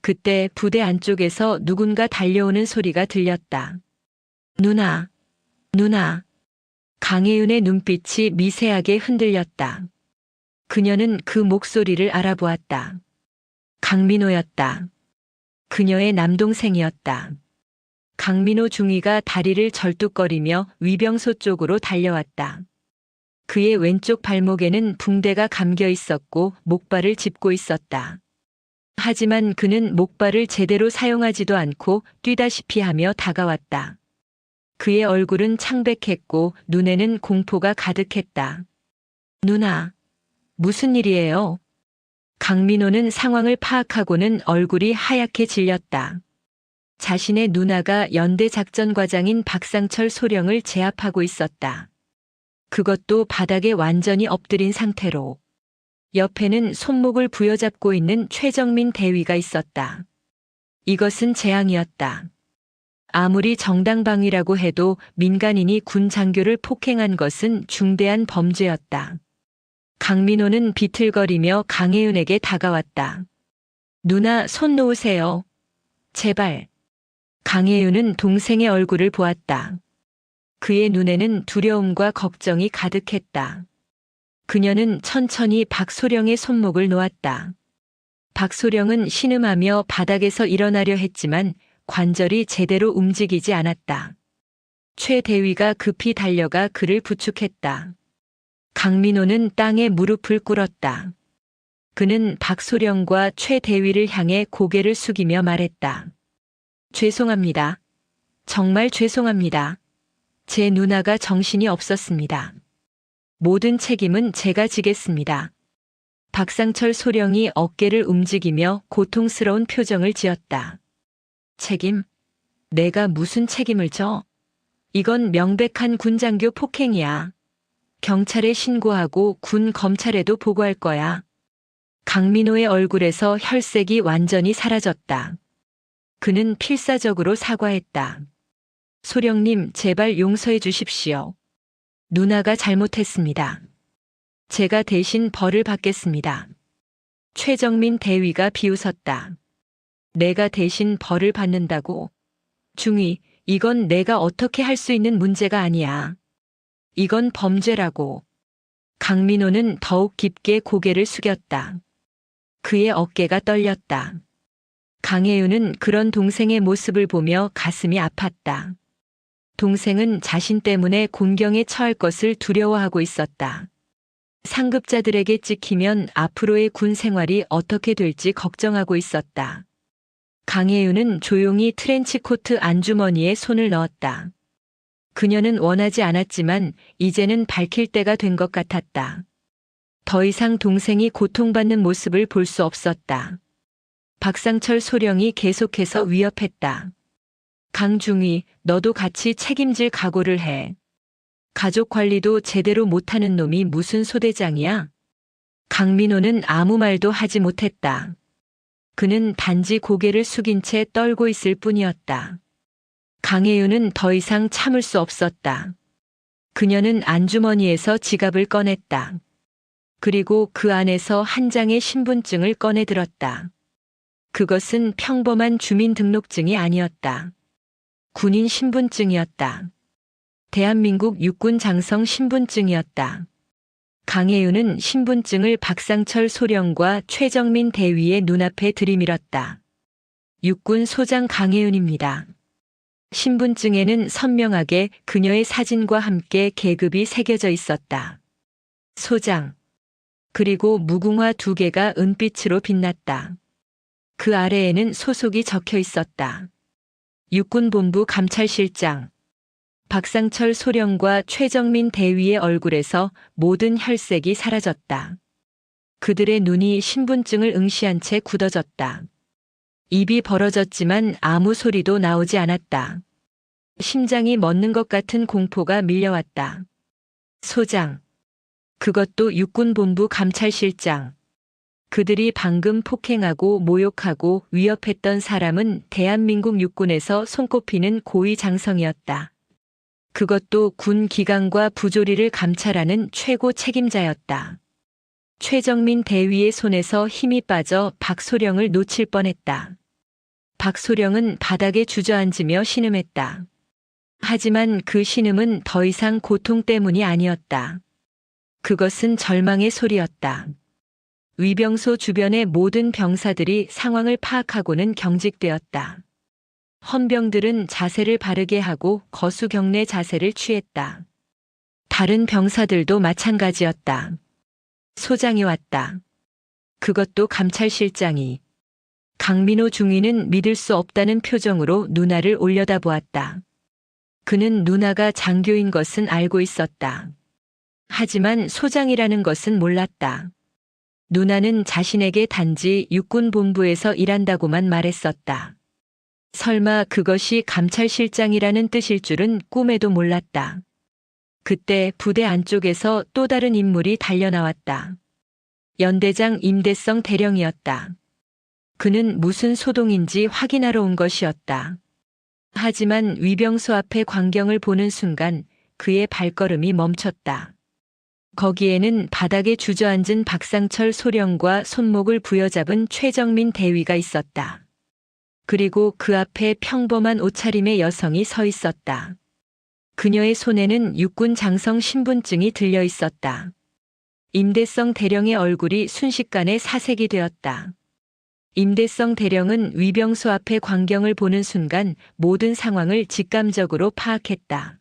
그때 부대 안쪽에서 누군가 달려오는 소리가 들렸다. 누나, 누나. 강혜윤의 눈빛이 미세하게 흔들렸다. 그녀는 그 목소리를 알아보았다. 강민호였다. 그녀의 남동생이었다. 강민호 중위가 다리를 절뚝거리며 위병소 쪽으로 달려왔다. 그의 왼쪽 발목에는 붕대가 감겨 있었고 목발을 짚고 있었다. 하지만 그는 목발을 제대로 사용하지도 않고 뛰다시피 하며 다가왔다. 그의 얼굴은 창백했고 눈에는 공포가 가득했다. 누나, 무슨 일이에요? 강민호는 상황을 파악하고는 얼굴이 하얗게 질렸다. 자신의 누나가 연대 작전과장인 박상철 소령을 제압하고 있었다. 그것도 바닥에 완전히 엎드린 상태로. 옆에는 손목을 부여잡고 있는 최정민 대위가 있었다. 이것은 재앙이었다. 아무리 정당방위라고 해도 민간인이 군 장교를 폭행한 것은 중대한 범죄였다. 강민호는 비틀거리며 강혜윤에게 다가왔다. 누나, 손 놓으세요. 제발. 강혜윤은 동생의 얼굴을 보았다. 그의 눈에는 두려움과 걱정이 가득했다. 그녀는 천천히 박소령의 손목을 놓았다. 박소령은 신음하며 바닥에서 일어나려 했지만 관절이 제대로 움직이지 않았다. 최 대위가 급히 달려가 그를 부축했다. 강민호는 땅에 무릎을 꿇었다. 그는 박소령과 최 대위를 향해 고개를 숙이며 말했다. 죄송합니다. 정말 죄송합니다. 제 누나가 정신이 없었습니다. 모든 책임은 제가 지겠습니다. 박상철 소령이 어깨를 움직이며 고통스러운 표정을 지었다. 책임? 내가 무슨 책임을 져? 이건 명백한 군장교 폭행이야. 경찰에 신고하고 군 검찰에도 보고할 거야. 강민호의 얼굴에서 혈색이 완전히 사라졌다. 그는 필사적으로 사과했다. 소령님, 제발 용서해 주십시오. 누나가 잘못했습니다. 제가 대신 벌을 받겠습니다. 최정민 대위가 비웃었다. 내가 대신 벌을 받는다고? 중위, 이건 내가 어떻게 할 수 있는 문제가 아니야. 이건 범죄라고. 강민호는 더욱 깊게 고개를 숙였다. 그의 어깨가 떨렸다. 강혜윤은 그런 동생의 모습을 보며 가슴이 아팠다. 동생은 자신 때문에 곤경에 처할 것을 두려워하고 있었다. 상급자들에게 찍히면 앞으로의 군 생활이 어떻게 될지 걱정하고 있었다. 강혜윤은 조용히 트렌치코트 안주머니에 손을 넣었다. 그녀는 원하지 않았지만 이제는 밝힐 때가 된 것 같았다. 더 이상 동생이 고통받는 모습을 볼 수 없었다. 박상철 소령이 계속해서 위협했다. 강중위, 너도 같이 책임질 각오를 해. 가족 관리도 제대로 못하는 놈이 무슨 소대장이야? 강민호는 아무 말도 하지 못했다. 그는 단지 고개를 숙인 채 떨고 있을 뿐이었다. 강혜윤은 더 이상 참을 수 없었다. 그녀는 안주머니에서 지갑을 꺼냈다. 그리고 그 안에서 한 장의 신분증을 꺼내 들었다. 그것은 평범한 주민등록증이 아니었다. 군인 신분증이었다. 대한민국 육군 장성 신분증이었다. 강혜윤은 신분증을 박상철 소령과 최정민 대위의 눈앞에 들이밀었다. 육군 소장 강혜윤입니다. 신분증에는 선명하게 그녀의 사진과 함께 계급이 새겨져 있었다. 소장. 그리고 무궁화 2개가 은빛으로 빛났다. 그 아래에는 소속이 적혀 있었다. 육군본부 감찰실장. 박상철 소령과 최정민 대위의 얼굴에서 모든 혈색이 사라졌다. 그들의 눈이 신분증을 응시한 채 굳어졌다. 입이 벌어졌지만 아무 소리도 나오지 않았다. 심장이 멎는 것 같은 공포가 밀려왔다. 소장. 그것도 육군본부 감찰실장. 그들이 방금 폭행하고 모욕하고 위협했던 사람은 대한민국 육군에서 손꼽히는 고위 장성이었다. 그것도 군 기강과 부조리를 감찰하는 최고 책임자였다. 최정민 대위의 손에서 힘이 빠져 박소령을 놓칠 뻔했다. 박소령은 바닥에 주저앉으며 신음했다. 하지만 그 신음은 더 이상 고통 때문이 아니었다. 그것은 절망의 소리였다. 위병소 주변의 모든 병사들이 상황을 파악하고는 경직되었다. 헌병들은 자세를 바르게 하고 거수경례 자세를 취했다. 다른 병사들도 마찬가지였다. 소장이 왔다. 그것도 감찰실장이. 강민호 중위는 믿을 수 없다는 표정으로 누나를 올려다보았다. 그는 누나가 장교인 것은 알고 있었다. 하지만 소장이라는 것은 몰랐다. 누나는 자신에게 단지 육군본부에서 일한다고만 말했었다. 설마 그것이 감찰실장이라는 뜻일 줄은 꿈에도 몰랐다. 그때 부대 안쪽에서 또 다른 인물이 달려나왔다. 연대장 임대성 대령이었다. 그는 무슨 소동인지 확인하러 온 것이었다. 하지만 위병소 앞의 광경을 보는 순간 그의 발걸음이 멈췄다. 거기에는 바닥에 주저앉은 박상철 소령과 손목을 부여잡은 최정민 대위가 있었다. 그리고 그 앞에 평범한 옷차림의 여성이 서 있었다. 그녀의 손에는 육군 장성 신분증이 들려 있었다. 임대성 대령의 얼굴이 순식간에 사색이 되었다. 임대성 대령은 위병소 앞의 광경을 보는 순간 모든 상황을 직감적으로 파악했다.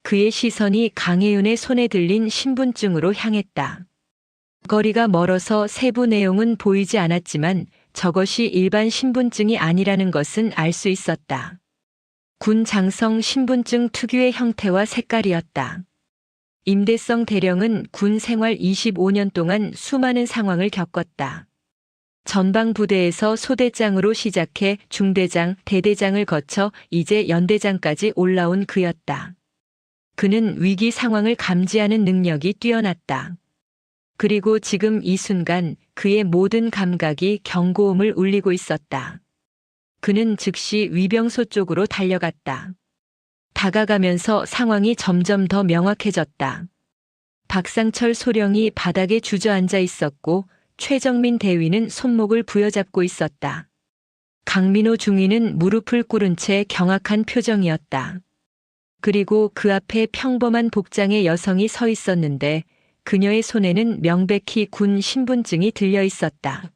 그의 시선이 강혜윤의 손에 들린 신분증으로 향했다. 거리가 멀어서 세부 내용은 보이지 않았지만 저것이 일반 신분증이 아니라는 것은 알 수 있었다. 군 장성 신분증 특유의 형태와 색깔이었다. 임대성 대령은 군 생활 25년 동안 수많은 상황을 겪었다. 전방 부대에서 소대장으로 시작해 중대장, 대대장을 거쳐 이제 연대장까지 올라온 그였다. 그는 위기 상황을 감지하는 능력이 뛰어났다. 그리고 지금 이 순간 그의 모든 감각이 경고음을 울리고 있었다. 그는 즉시 위병소 쪽으로 달려갔다. 다가가면서 상황이 점점 더 명확해졌다. 박상철 소령이 바닥에 주저앉아 있었고 최정민 대위는 손목을 부여잡고 있었다. 강민호 중위는 무릎을 꿇은 채 경악한 표정이었다. 그리고 그 앞에 평범한 복장의 여성이 서 있었는데 그녀의 손에는 명백히 군 신분증이 들려 있었다.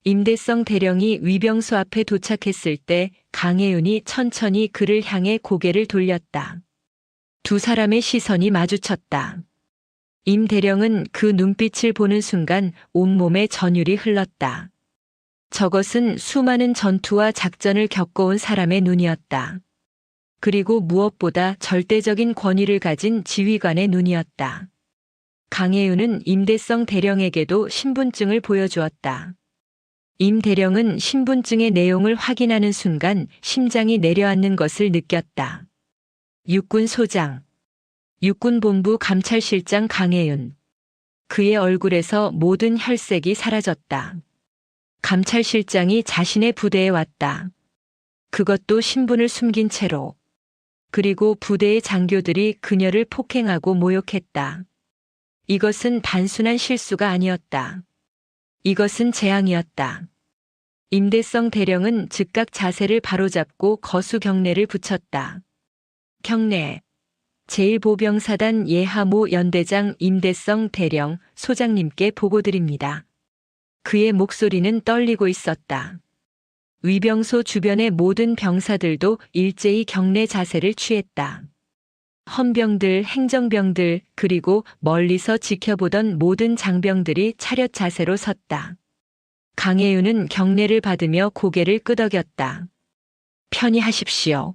임대성 대령이 위병소 앞에 도착했을 때 강혜윤이 천천히 그를 향해 고개를 돌렸다. 두 사람의 시선이 마주쳤다. 임 대령은 그 눈빛을 보는 순간 온몸에 전율이 흘렀다. 저것은 수많은 전투와 작전을 겪어온 사람의 눈이었다. 그리고 무엇보다 절대적인 권위를 가진 지휘관의 눈이었다. 강혜윤은 임대성 대령에게도 신분증을 보여주었다. 임 대령은 신분증의 내용을 확인하는 순간 심장이 내려앉는 것을 느꼈다. 육군 소장, 육군본부 감찰실장 강혜윤. 그의 얼굴에서 모든 혈색이 사라졌다. 감찰실장이 자신의 부대에 왔다. 그것도 신분을 숨긴 채로. 그리고 부대의 장교들이 그녀를 폭행하고 모욕했다. 이것은 단순한 실수가 아니었다. 이것은 재앙이었다. 임대성 대령은 즉각 자세를 바로잡고 거수 경례를 붙였다. 경례. 제1보병사단 예하모 연대장 임대성 대령 소장님께 보고드립니다. 그의 목소리는 떨리고 있었다. 위병소 주변의 모든 병사들도 일제히 경례 자세를 취했다. 헌병들, 행정병들, 그리고 멀리서 지켜보던 모든 장병들이 차렷 자세로 섰다. 강혜윤은 경례를 받으며 고개를 끄덕였다. 편히 하십시오.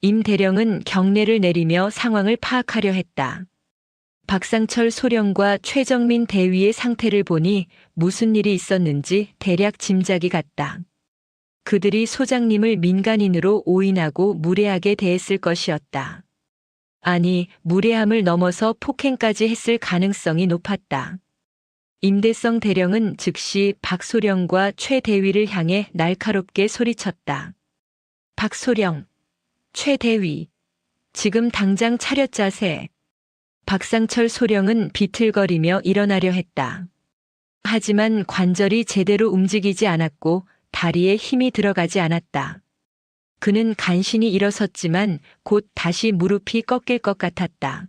임 대령은 경례를 내리며 상황을 파악하려 했다. 박상철 소령과 최정민 대위의 상태를 보니 무슨 일이 있었는지 대략 짐작이 갔다. 그들이 소장님을 민간인으로 오인하고 무례하게 대했을 것이었다. 아니, 무례함을 넘어서 폭행까지 했을 가능성이 높았다. 임대성 대령은 즉시 박소령과 최 대위를 향해 날카롭게 소리쳤다. 박소령, 최 대위, 지금 당장 차렷 자세. 박상철 소령은 비틀거리며 일어나려 했다. 하지만 관절이 제대로 움직이지 않았고 다리에 힘이 들어가지 않았다. 그는 간신히 일어섰지만 곧 다시 무릎이 꺾일 것 같았다.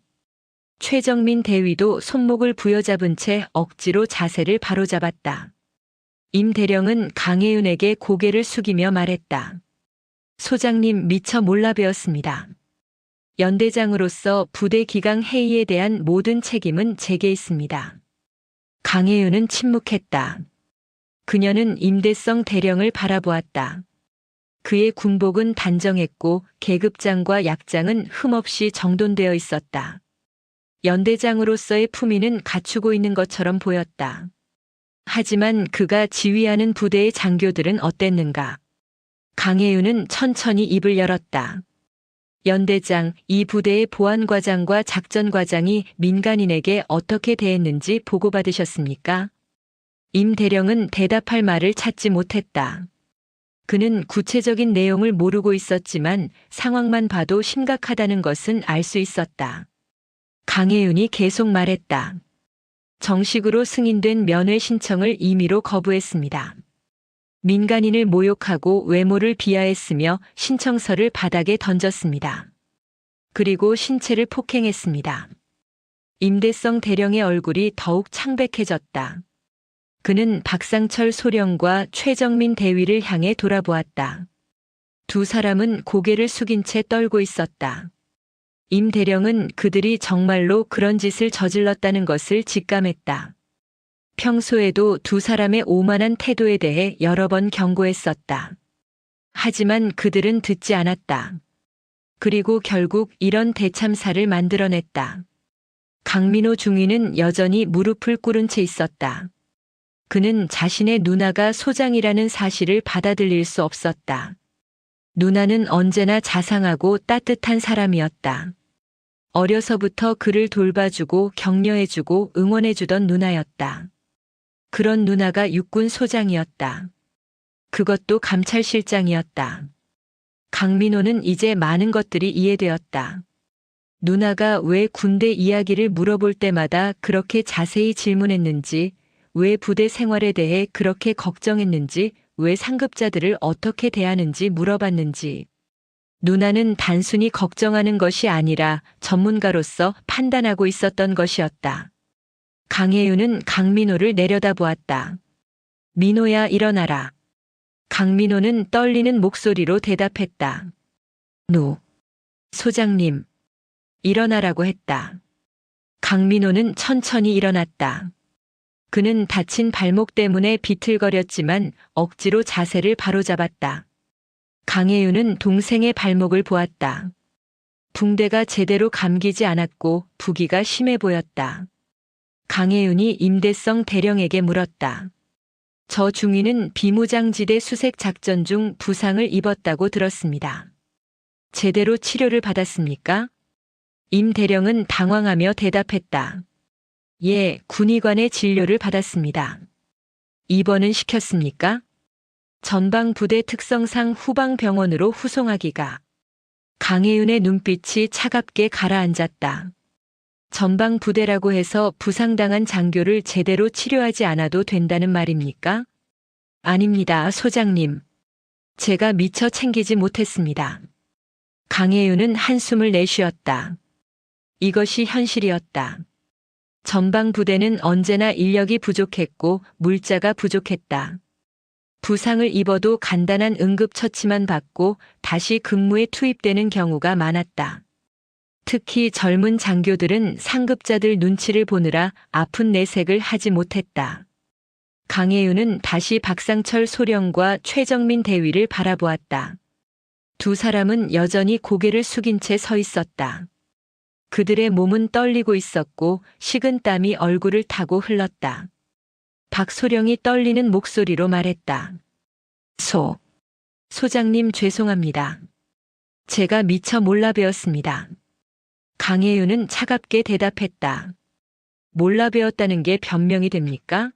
최정민 대위도 손목을 부여잡은 채 억지로 자세를 바로잡았다. 임 대령은 강혜윤에게 고개를 숙이며 말했다. 소장님 미처 몰라 배웠습니다. 연대장으로서 부대 기강 회의에 대한 모든 책임은 제게 있습니다. 강혜윤은 침묵했다. 그녀는 임대성 대령을 바라보았다. 그의 군복은 단정했고 계급장과 약장은 흠없이 정돈되어 있었다. 연대장으로서의 품위는 갖추고 있는 것처럼 보였다. 하지만 그가 지휘하는 부대의 장교들은 어땠는가? 강혜윤은 천천히 입을 열었다. 연대장, 이 부대의 보안과장과 작전과장이 민간인에게 어떻게 대했는지 보고받으셨습니까? 임 대령은 대답할 말을 찾지 못했다. 그는 구체적인 내용을 모르고 있었지만 상황만 봐도 심각하다는 것은 알 수 있었다. 강혜윤이 계속 말했다. 정식으로 승인된 면회 신청을 임의로 거부했습니다. 민간인을 모욕하고 외모를 비하했으며 신청서를 바닥에 던졌습니다. 그리고 신체를 폭행했습니다. 임대성 대령의 얼굴이 더욱 창백해졌다. 그는 박상철 소령과 최정민 대위를 향해 돌아보았다. 두 사람은 고개를 숙인 채 떨고 있었다. 임 대령은 그들이 정말로 그런 짓을 저질렀다는 것을 직감했다. 평소에도 두 사람의 오만한 태도에 대해 여러 번 경고했었다. 하지만 그들은 듣지 않았다. 그리고 결국 이런 대참사를 만들어냈다. 강민호 중위는 여전히 무릎을 꿇은 채 있었다. 그는 자신의 누나가 소장이라는 사실을 받아들일 수 없었다. 누나는 언제나 자상하고 따뜻한 사람이었다. 어려서부터 그를 돌봐주고 격려해주고 응원해주던 누나였다. 그런 누나가 육군 소장이었다. 그것도 감찰실장이었다. 강민호는 이제 많은 것들이 이해되었다. 누나가 왜 군대 이야기를 물어볼 때마다 그렇게 자세히 질문했는지, 왜 부대 생활에 대해 그렇게 걱정했는지, 왜 상급자들을 어떻게 대하는지 물어봤는지. 누나는 단순히 걱정하는 것이 아니라 전문가로서 판단하고 있었던 것이었다. 강혜윤은 강민호를 내려다보았다. 민호야, 일어나라. 강민호는 떨리는 목소리로 대답했다. 소장님. 일어나라고 했다. 강민호는 천천히 일어났다. 그는 다친 발목 때문에 비틀거렸지만 억지로 자세를 바로잡았다. 강혜윤은 동생의 발목을 보았다. 붕대가 제대로 감기지 않았고 부기가 심해 보였다. 강혜윤이 임대성 대령에게 물었다. 저 중위는 비무장지대 수색 작전 중 부상을 입었다고 들었습니다. 제대로 치료를 받았습니까? 임 대령은 당황하며 대답했다. 예, 군의관의 진료를 받았습니다. 입원은 시켰습니까? 전방 부대 특성상 후방 병원으로 후송하기가. 강혜윤의 눈빛이 차갑게 가라앉았다. 전방 부대라고 해서 부상당한 장교를 제대로 치료하지 않아도 된다는 말입니까? 아닙니다, 소장님. 제가 미처 챙기지 못했습니다. 강혜윤은 한숨을 내쉬었다. 이것이 현실이었다. 전방 부대는 언제나 인력이 부족했고 물자가 부족했다. 부상을 입어도 간단한 응급처치만 받고 다시 근무에 투입되는 경우가 많았다. 특히 젊은 장교들은 상급자들 눈치를 보느라 아픈 내색을 하지 못했다. 강혜윤은 다시 박상철 소령과 최정민 대위를 바라보았다. 두 사람은 여전히 고개를 숙인 채 서 있었다. 그들의 몸은 떨리고 있었고 식은 땀이 얼굴을 타고 흘렀다. 박소령이 떨리는 목소리로 말했다. 소장님 죄송합니다. 제가 미처 몰라 배웠습니다. 강혜윤은 차갑게 대답했다. 몰라 배웠다는 게 변명이 됩니까?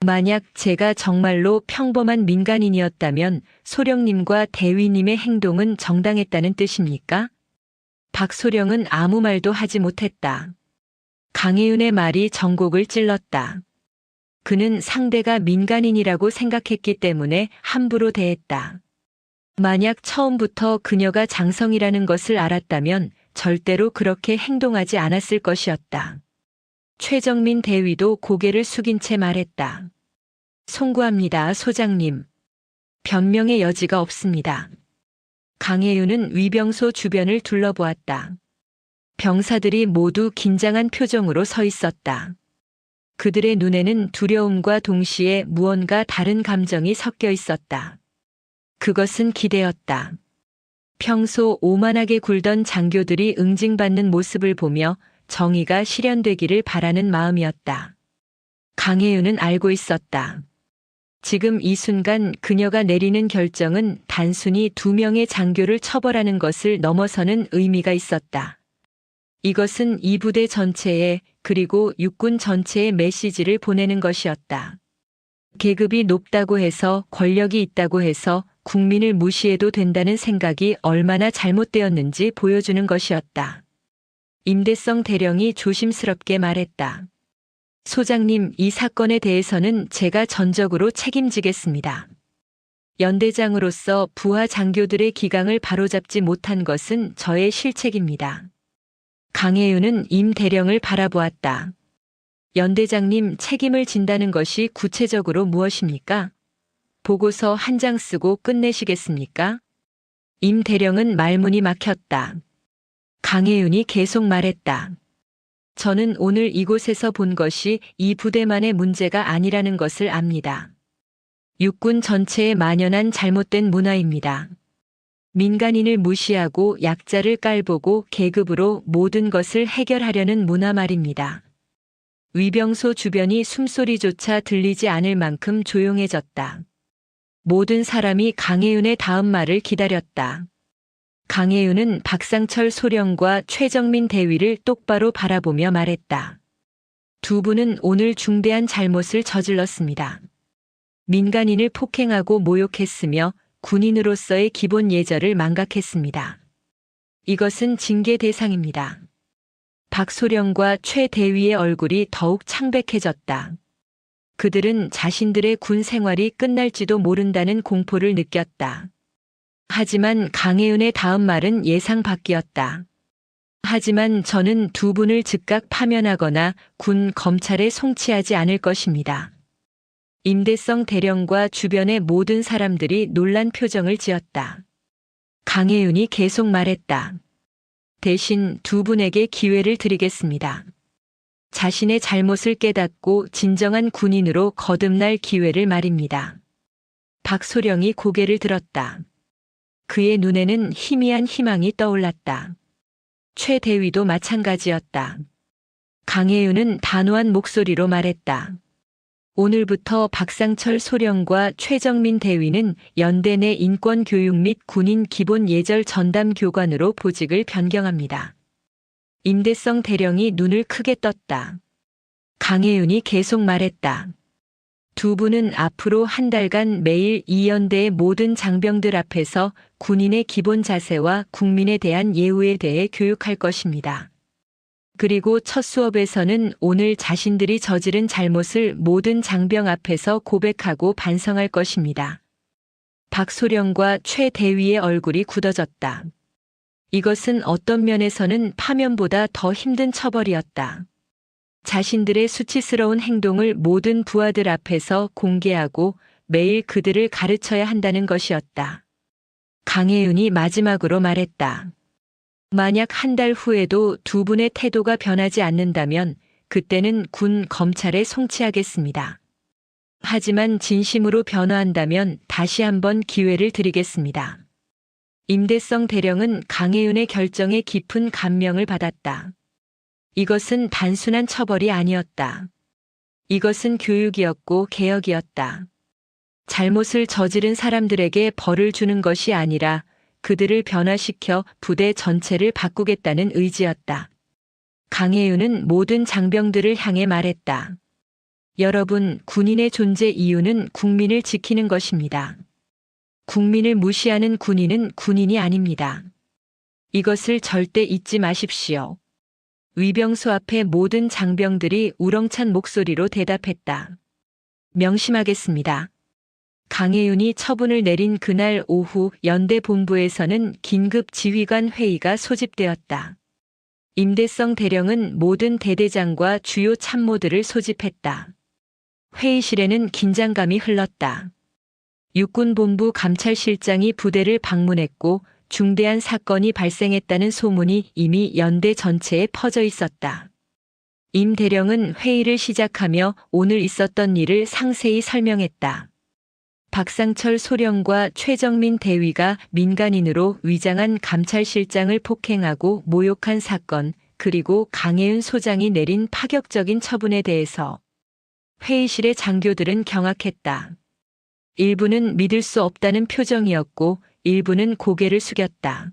만약 제가 정말로 평범한 민간인이었다면 소령님과 대위님의 행동은 정당했다는 뜻입니까? 박소령은 아무 말도 하지 못했다. 강혜윤의 말이 전곡을 찔렀다. 그는 상대가 민간인이라고 생각했기 때문에 함부로 대했다. 만약 처음부터 그녀가 장성이라는 것을 알았다면 절대로 그렇게 행동하지 않았을 것이었다. 최정민 대위도 고개를 숙인 채 말했다. 송구합니다, 소장님. 변명의 여지가 없습니다. 강혜윤은 위병소 주변을 둘러보았다. 병사들이 모두 긴장한 표정으로 서 있었다. 그들의 눈에는 두려움과 동시에 무언가 다른 감정이 섞여 있었다. 그것은 기대였다. 평소 오만하게 굴던 장교들이 응징받는 모습을 보며 정의가 실현되기를 바라는 마음이었다. 강혜윤은 알고 있었다. 지금 이 순간 그녀가 내리는 결정은 단순히 2명의 장교를 처벌하는 것을 넘어서는 의미가 있었다. 이것은 이 부대 전체에 그리고 육군 전체에 메시지를 보내는 것이었다. 계급이 높다고 해서 권력이 있다고 해서 국민을 무시해도 된다는 생각이 얼마나 잘못되었는지 보여주는 것이었다. 임대성 대령이 조심스럽게 말했다. 소장님, 이 사건에 대해서는 제가 전적으로 책임지겠습니다. 연대장으로서 부하 장교들의 기강을 바로잡지 못한 것은 저의 실책입니다. 강혜윤은 임 대령을 바라보았다. 연대장님, 책임을 진다는 것이 구체적으로 무엇입니까? 보고서 한 장 쓰고 끝내시겠습니까? 임 대령은 말문이 막혔다. 강혜윤이 계속 말했다. 저는 오늘 이곳에서 본 것이 이 부대만의 문제가 아니라는 것을 압니다. 육군 전체에 만연한 잘못된 문화입니다. 민간인을 무시하고 약자를 깔보고 계급으로 모든 것을 해결하려는 문화 말입니다. 위병소 주변이 숨소리조차 들리지 않을 만큼 조용해졌다. 모든 사람이 강혜윤의 다음 말을 기다렸다. 강혜윤은 박상철 소령과 최정민 대위를 똑바로 바라보며 말했다. 두 분은 오늘 중대한 잘못을 저질렀습니다. 민간인을 폭행하고 모욕했으며 군인으로서의 기본 예절을 망각했습니다. 이것은 징계 대상입니다. 박소령과 최 대위의 얼굴이 더욱 창백해졌다. 그들은 자신들의 군 생활이 끝날지도 모른다는 공포를 느꼈다. 하지만 강혜윤의 다음 말은 예상 밖이었다. 하지만 저는 두 분을 즉각 파면하거나 군 검찰에 송치하지 않을 것입니다. 임대성 대령과 주변의 모든 사람들이 놀란 표정을 지었다. 강혜윤이 계속 말했다. 대신 두 분에게 기회를 드리겠습니다. 자신의 잘못을 깨닫고 진정한 군인으로 거듭날 기회를 말입니다. 박소령이 고개를 들었다. 그의 눈에는 희미한 희망이 떠올랐다. 최 대위도 마찬가지였다. 강혜윤은 단호한 목소리로 말했다. 오늘부터 박상철 소령과 최정민 대위는 연대 내 인권교육 및 군인 기본 예절 전담 교관으로 보직을 변경합니다. 임대성 대령이 눈을 크게 떴다. 강혜윤이 계속 말했다. 두 분은 앞으로 한 달간 매일 이 연대의 모든 장병들 앞에서 군인의 기본 자세와 국민에 대한 예우에 대해 교육할 것입니다. 그리고 첫 수업에서는 오늘 자신들이 저지른 잘못을 모든 장병 앞에서 고백하고 반성할 것입니다. 박소령과 최 대위의 얼굴이 굳어졌다. 이것은 어떤 면에서는 파면보다 더 힘든 처벌이었다. 자신들의 수치스러운 행동을 모든 부하들 앞에서 공개하고 매일 그들을 가르쳐야 한다는 것이었다. 강혜윤이 마지막으로 말했다. 만약 한 달 후에도 두 분의 태도가 변하지 않는다면 그때는 군 검찰에 송치하겠습니다. 하지만 진심으로 변화한다면 다시 한번 기회를 드리겠습니다. 임대성 대령은 강혜윤의 결정에 깊은 감명을 받았다. 이것은 단순한 처벌이 아니었다. 이것은 교육이었고 개혁이었다. 잘못을 저지른 사람들에게 벌을 주는 것이 아니라 그들을 변화시켜 부대 전체를 바꾸겠다는 의지였다. 강혜윤은 모든 장병들을 향해 말했다. 여러분, 군인의 존재 이유는 국민을 지키는 것입니다. 국민을 무시하는 군인은 군인이 아닙니다. 이것을 절대 잊지 마십시오. 위병소 앞의 모든 장병들이 우렁찬 목소리로 대답했다. 명심하겠습니다. 강혜윤이 처분을 내린 그날 오후 연대 본부에서는 긴급 지휘관 회의가 소집되었다. 임대성 대령은 모든 대대장과 주요 참모들을 소집했다. 회의실에는 긴장감이 흘렀다. 육군본부 감찰실장이 부대를 방문했고 중대한 사건이 발생했다는 소문이 이미 연대 전체에 퍼져 있었다. 임 대령은 회의를 시작하며 오늘 있었던 일을 상세히 설명했다. 박상철 소령과 최정민 대위가 민간인으로 위장한 감찰실장을 폭행하고 모욕한 사건, 그리고 강혜윤 소장이 내린 파격적인 처분에 대해서 회의실의 장교들은 경악했다. 일부는 믿을 수 없다는 표정이었고 일부는 고개를 숙였다.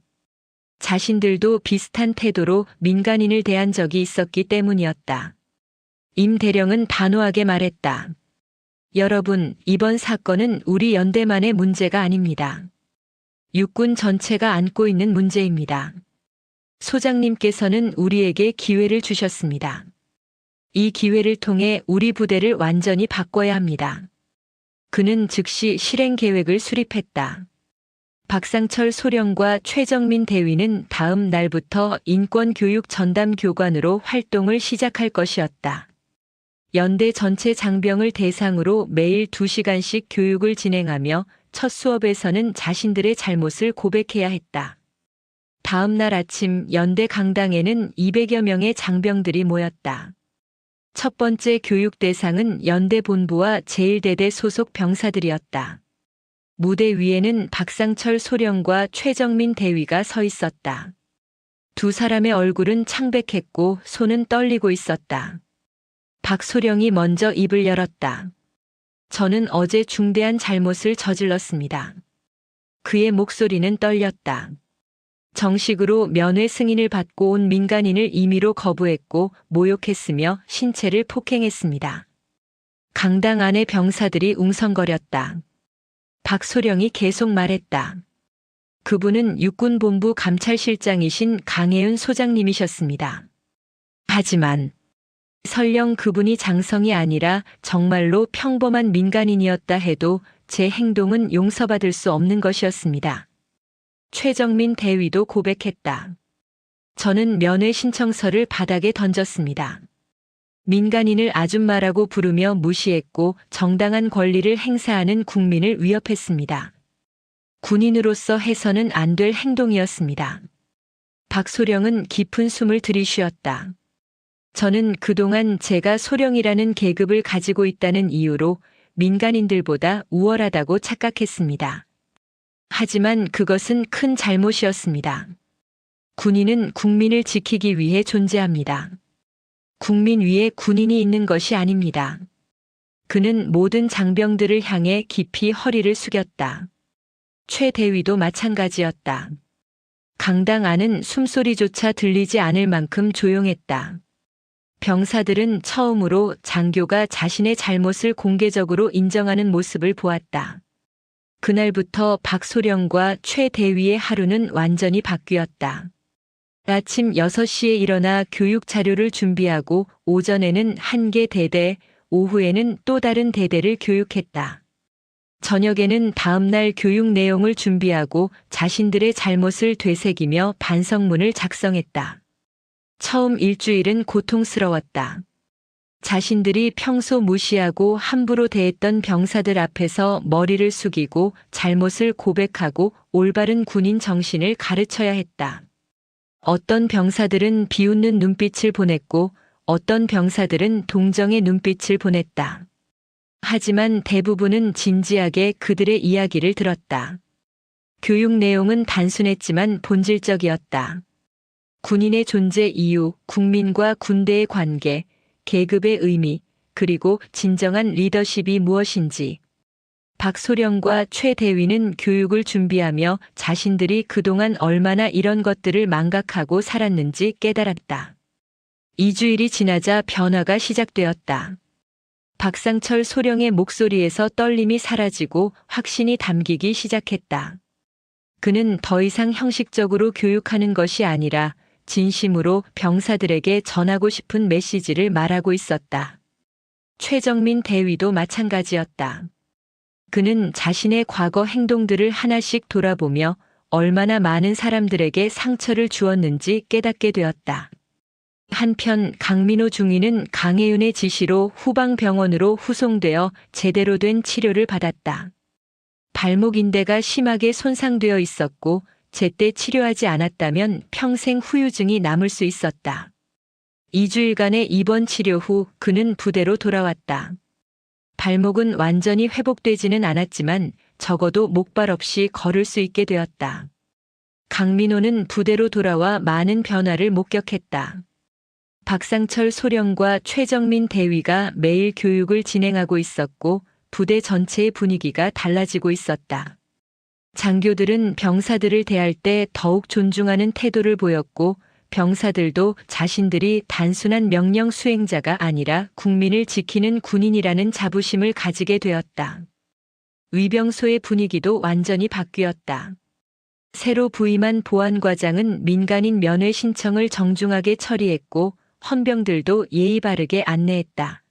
자신들도 비슷한 태도로 민간인을 대한 적이 있었기 때문이었다. 임 대령은 단호하게 말했다. 여러분, 이번 사건은 우리 연대만의 문제가 아닙니다. 육군 전체가 안고 있는 문제입니다. 소장님께서는 우리에게 기회를 주셨습니다. 이 기회를 통해 우리 부대를 완전히 바꿔야 합니다. 그는 즉시 실행 계획을 수립했다. 박상철 소령과 최정민 대위는 다음 날부터 인권교육 전담 교관으로 활동을 시작할 것이었다. 연대 전체 장병을 대상으로 매일 2시간씩 교육을 진행하며 첫 수업에서는 자신들의 잘못을 고백해야 했다. 다음 날 아침 연대 강당에는 200여 명의 장병들이 모였다. 첫 번째 교육 대상은 연대 본부와 제1대대 소속 병사들이었다. 무대 위에는 박상철 소령과 최정민 대위가 서 있었다. 두 사람의 얼굴은 창백했고 손은 떨리고 있었다. 박소령이 먼저 입을 열었다. 저는 어제 중대한 잘못을 저질렀습니다. 그의 목소리는 떨렸다. 정식으로 면회 승인을 받고 온 민간인을 임의로 거부했고 모욕했으며 신체를 폭행했습니다. 강당 안의 병사들이 웅성거렸다. 박소령이 계속 말했다. 그분은 육군본부 감찰실장이신 강혜윤 소장님이셨습니다. 하지만 설령 그분이 장성이 아니라 정말로 평범한 민간인이었다 해도 제 행동은 용서받을 수 없는 것이었습니다. 최정민 대위도 고백했다. 저는 면회 신청서를 바닥에 던졌습니다. 민간인을 아줌마라고 부르며 무시했고 정당한 권리를 행사하는 국민을 위협했습니다. 군인으로서 해서는 안 될 행동이었습니다. 박소령은 깊은 숨을 들이쉬었다. 저는 그동안 제가 소령이라는 계급을 가지고 있다는 이유로 민간인들보다 우월하다고 착각했습니다. 하지만 그것은 큰 잘못이었습니다. 군인은 국민을 지키기 위해 존재합니다. 국민 위에 군인이 있는 것이 아닙니다. 그는 모든 장병들을 향해 깊이 허리를 숙였다. 최 대위도 마찬가지였다. 강당 안은 숨소리조차 들리지 않을 만큼 조용했다. 병사들은 처음으로 장교가 자신의 잘못을 공개적으로 인정하는 모습을 보았다. 그날부터 박소령과 최 대위의 하루는 완전히 바뀌었다. 아침 6시에 일어나 교육 자료를 준비하고 오전에는 한 개 대대, 오후에는 또 다른 대대를 교육했다. 저녁에는 다음날 교육 내용을 준비하고 자신들의 잘못을 되새기며 반성문을 작성했다. 처음 일주일은 고통스러웠다. 자신들이 평소 무시하고 함부로 대했던 병사들 앞에서 머리를 숙이고 잘못을 고백하고 올바른 군인 정신을 가르쳐야 했다. 어떤 병사들은 비웃는 눈빛을 보냈고 어떤 병사들은 동정의 눈빛을 보냈다. 하지만 대부분은 진지하게 그들의 이야기를 들었다. 교육 내용은 단순했지만 본질적이었다. 군인의 존재 이유, 국민과 군대의 관계, 계급의 의미, 그리고 진정한 리더십이 무엇인지. 박소령과 최 대위는 교육을 준비하며 자신들이 그동안 얼마나 이런 것들을 망각하고 살았는지 깨달았다. 2주일이 지나자 변화가 시작되었다. 박상철 소령의 목소리에서 떨림이 사라지고 확신이 담기기 시작했다. 그는 더 이상 형식적으로 교육하는 것이 아니라 진심으로 병사들에게 전하고 싶은 메시지를 말하고 있었다. 최정민 대위도 마찬가지였다. 그는 자신의 과거 행동들을 하나씩 돌아보며 얼마나 많은 사람들에게 상처를 주었는지 깨닫게 되었다. 한편 강민호 중위는 강혜윤의 지시로 후방병원으로 후송되어 제대로 된 치료를 받았다. 발목 인대가 심하게 손상되어 있었고 제때 치료하지 않았다면 평생 후유증이 남을 수 있었다. 2주일간의 입원 치료 후 그는 부대로 돌아왔다. 발목은 완전히 회복되지는 않았지만 적어도 목발 없이 걸을 수 있게 되었다. 강민호는 부대로 돌아와 많은 변화를 목격했다. 박상철 소령과 최정민 대위가 매일 교육을 진행하고 있었고 부대 전체의 분위기가 달라지고 있었다. 장교들은 병사들을 대할 때 더욱 존중하는 태도를 보였고 병사들도 자신들이 단순한 명령 수행자가 아니라 국민을 지키는 군인이라는 자부심을 가지게 되었다. 위병소의 분위기도 완전히 바뀌었다. 새로 부임한 보안과장은 민간인 면회 신청을 정중하게 처리했고 헌병들도 예의 바르게 안내했다.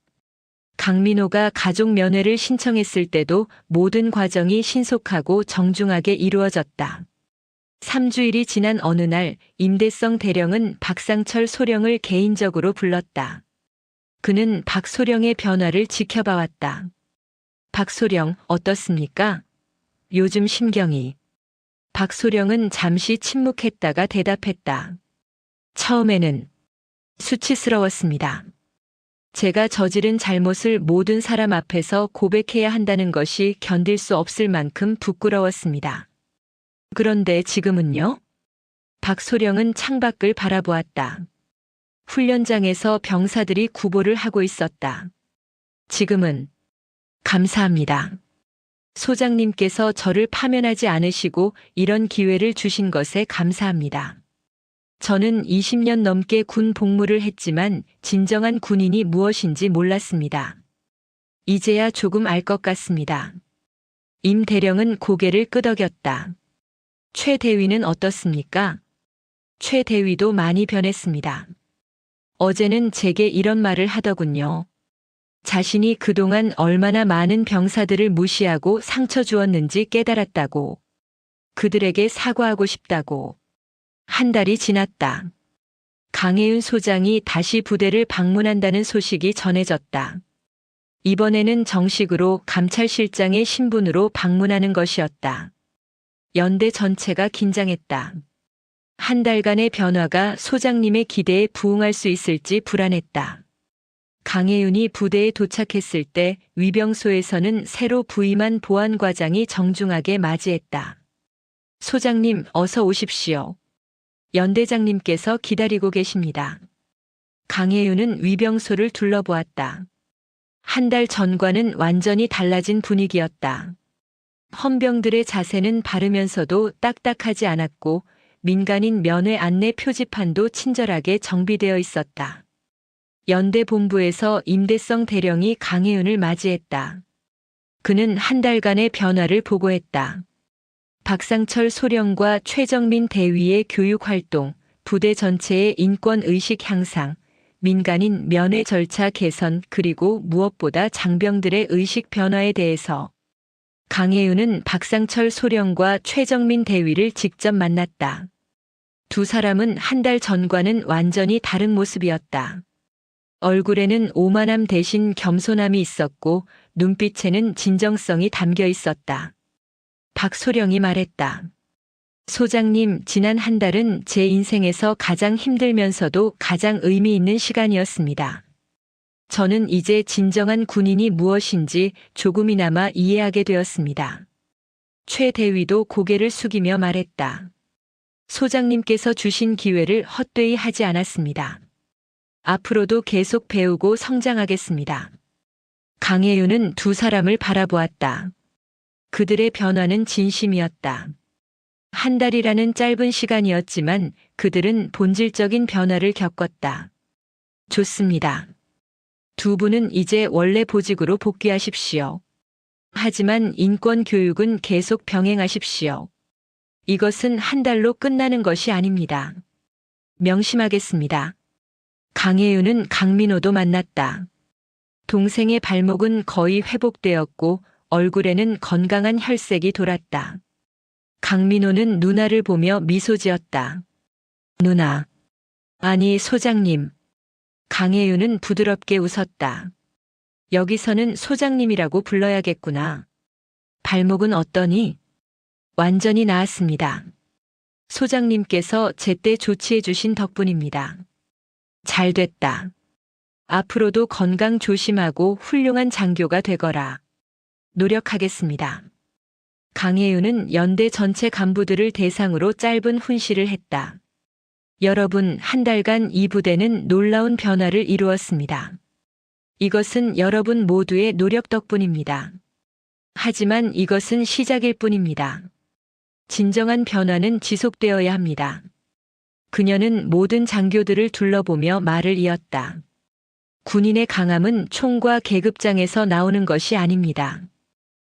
강민호가 가족 면회를 신청했을 때도 모든 과정이 신속하고 정중하게 이루어졌다. 3주일이 지난 어느 날 임대성 대령은 박상철 소령을 개인적으로 불렀다. 그는 박 소령의 변화를 지켜봐왔다. 박 소령 어떻습니까? 요즘 심경이. 박 소령은 잠시 침묵했다가 대답했다. 처음에는 수치스러웠습니다. 제가 저지른 잘못을 모든 사람 앞에서 고백해야 한다는 것이 견딜 수 없을 만큼 부끄러웠습니다. 그런데 지금은요? 박소령은 창밖을 바라보았다. 훈련장에서 병사들이 구보를 하고 있었다. 지금은 감사합니다. 소장님께서 저를 파면하지 않으시고 이런 기회를 주신 것에 감사합니다. 저는 20년 넘게 군 복무를 했지만 진정한 군인이 무엇인지 몰랐습니다. 이제야 조금 알 것 같습니다. 임 대령은 고개를 끄덕였다. 최 대위는 어떻습니까? 최 대위도 많이 변했습니다. 어제는 제게 이런 말을 하더군요. 자신이 그동안 얼마나 많은 병사들을 무시하고 상처 주었는지 깨달았다고. 그들에게 사과하고 싶다고. 한 달이 지났다. 강혜윤 소장이 다시 부대를 방문한다는 소식이 전해졌다. 이번에는 정식으로 감찰실장의 신분으로 방문하는 것이었다. 연대 전체가 긴장했다. 한 달간의 변화가 소장님의 기대에 부응할 수 있을지 불안했다. 강혜윤이 부대에 도착했을 때 위병소에서는 새로 부임한 보안과장이 정중하게 맞이했다. 소장님 어서 오십시오. 연대장님께서 기다리고 계십니다. 강혜윤은 위병소를 둘러보았다. 한 달 전과는 완전히 달라진 분위기였다. 헌병들의 자세는 바르면서도 딱딱하지 않았고 민간인 면회 안내 표지판도 친절하게 정비되어 있었다. 연대 본부에서 임대성 대령이 강혜윤을 맞이했다. 그는 한 달간의 변화를 보고했다. 박상철 소령과 최정민 대위의 교육활동, 부대 전체의 인권의식 향상, 민간인 면회 절차 개선 그리고 무엇보다 장병들의 의식 변화에 대해서 강혜윤은 박상철 소령과 최정민 대위를 직접 만났다. 두 사람은 한 달 전과는 완전히 다른 모습이었다. 얼굴에는 오만함 대신 겸손함이 있었고 눈빛에는 진정성이 담겨 있었다. 박소령이 말했다. 소장님, 지난 한 달은 제 인생에서 가장 힘들면서도 가장 의미 있는 시간이었습니다. 저는 이제 진정한 군인이 무엇인지 조금이나마 이해하게 되었습니다. 최 대위도 고개를 숙이며 말했다. 소장님께서 주신 기회를 헛되이 하지 않았습니다. 앞으로도 계속 배우고 성장하겠습니다. 강혜윤은 두 사람을 바라보았다. 그들의 변화는 진심이었다. 한 달이라는 짧은 시간이었지만 그들은 본질적인 변화를 겪었다. 좋습니다. 두 분은 이제 원래 보직으로 복귀하십시오. 하지만 인권 교육은 계속 병행하십시오. 이것은 한 달로 끝나는 것이 아닙니다. 명심하겠습니다. 강혜윤은 강민호도 만났다. 동생의 발목은 거의 회복되었고 얼굴에는 건강한 혈색이 돌았다. 강민호는 누나를 보며 미소 지었다. 누나. 아니, 소장님. 강혜윤은 부드럽게 웃었다. 여기서는 소장님이라고 불러야겠구나. 발목은 어떠니? 완전히 나았습니다. 소장님께서 제때 조치해 주신 덕분입니다. 잘 됐다. 앞으로도 건강 조심하고 훌륭한 장교가 되거라. 노력하겠습니다. 강혜윤은 연대 전체 간부들을 대상으로 짧은 훈시를 했다. 여러분, 한 달간 이 부대는 놀라운 변화를 이루었습니다. 이것은 여러분 모두의 노력 덕분입니다. 하지만 이것은 시작일 뿐입니다. 진정한 변화는 지속되어야 합니다. 그녀는 모든 장교들을 둘러보며 말을 이었다. 군인의 강함은 총과 계급장에서 나오는 것이 아닙니다.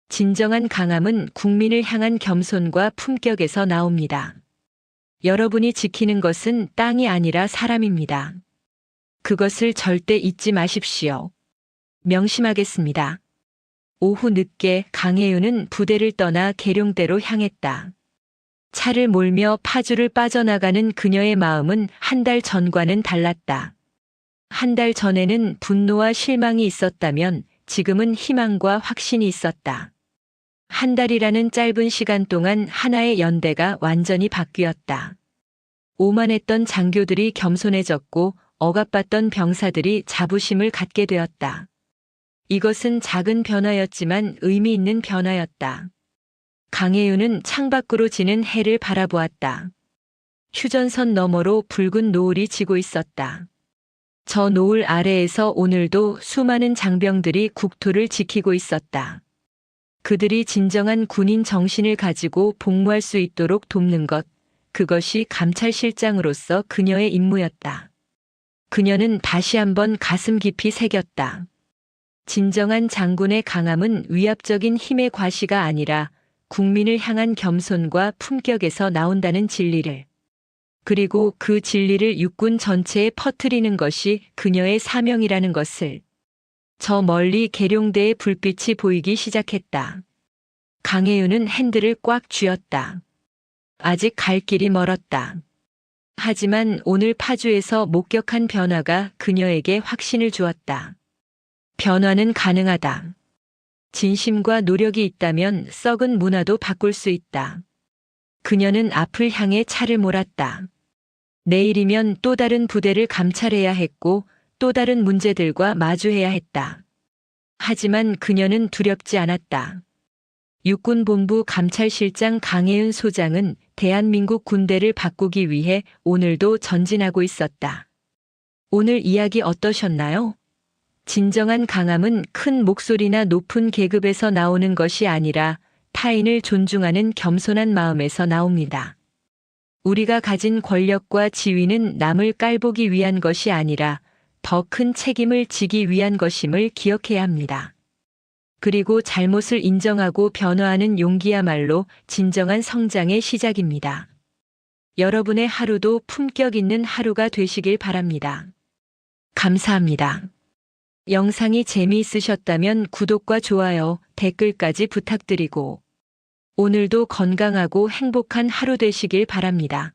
진정한 강함은 국민을 향한 겸손과 품격에서 나옵니다. 여러분이 지키는 것은 땅이 아니라 사람입니다. 그것을 절대 잊지 마십시오. 명심하겠습니다. 오후 늦게 강혜윤은 부대를 떠나 계룡대로 향했다. 차를 몰며 파주를 빠져나가는 그녀의 마음은 한 달 전과는 달랐다. 한 달 전에는 분노와 실망이 있었다면 지금은 희망과 확신이 있었다. 한 달이라는 짧은 시간 동안 하나의 연대가 완전히 바뀌었다. 오만했던 장교들이 겸손해졌고 억압받던 병사들이 자부심을 갖게 되었다. 이것은 작은 변화였지만 의미 있는 변화였다. 강혜윤은 창밖으로 지는 해를 바라보았다. 휴전선 너머로 붉은 노을이 지고 있었다. 저 노을 아래에서 오늘도 수많은 장병들이 국토를 지키고 있었다. 그들이 진정한 군인 정신을 가지고 복무할 수 있도록 돕는 것, 그것이 감찰실장으로서 그녀의 임무였다. 그녀는 다시 한번 가슴 깊이 새겼다. 진정한 장군의 강함은 위압적인 힘의 과시가 아니라 국민을 향한 겸손과 품격에서 나온다는 진리를, 그리고 그 진리를 육군 전체에 퍼뜨리는 것이 그녀의 사명이라는 것을. 저 멀리 계룡대의 불빛이 보이기 시작했다. 강혜윤은 핸들을 꽉 쥐었다. 아직 갈 길이 멀었다. 하지만 오늘 파주에서 목격한 변화가 그녀에게 확신을 주었다. 변화는 가능하다. 진심과 노력이 있다면 썩은 문화도 바꿀 수 있다. 그녀는 앞을 향해 차를 몰았다. 내일이면 또 다른 부대를 감찰해야 했고 또 다른 문제들과 마주해야 했다. 하지만 그녀는 두렵지 않았다. 육군본부 감찰실장 강혜윤 소장은 대한민국 군대를 바꾸기 위해 오늘도 전진하고 있었다. 오늘 이야기 어떠셨나요? 진정한 강함은 큰 목소리나 높은 계급에서 나오는 것이 아니라 타인을 존중하는 겸손한 마음에서 나옵니다. 우리가 가진 권력과 지위는 남을 깔보기 위한 것이 아니라 더 큰 책임을 지기 위한 것임을 기억해야 합니다. 그리고 잘못을 인정하고 변화하는 용기야말로 진정한 성장의 시작입니다. 여러분의 하루도 품격 있는 하루가 되시길 바랍니다. 감사합니다. 영상이 재미있으셨다면 구독과 좋아요, 댓글까지 부탁드리고 오늘도 건강하고 행복한 하루 되시길 바랍니다.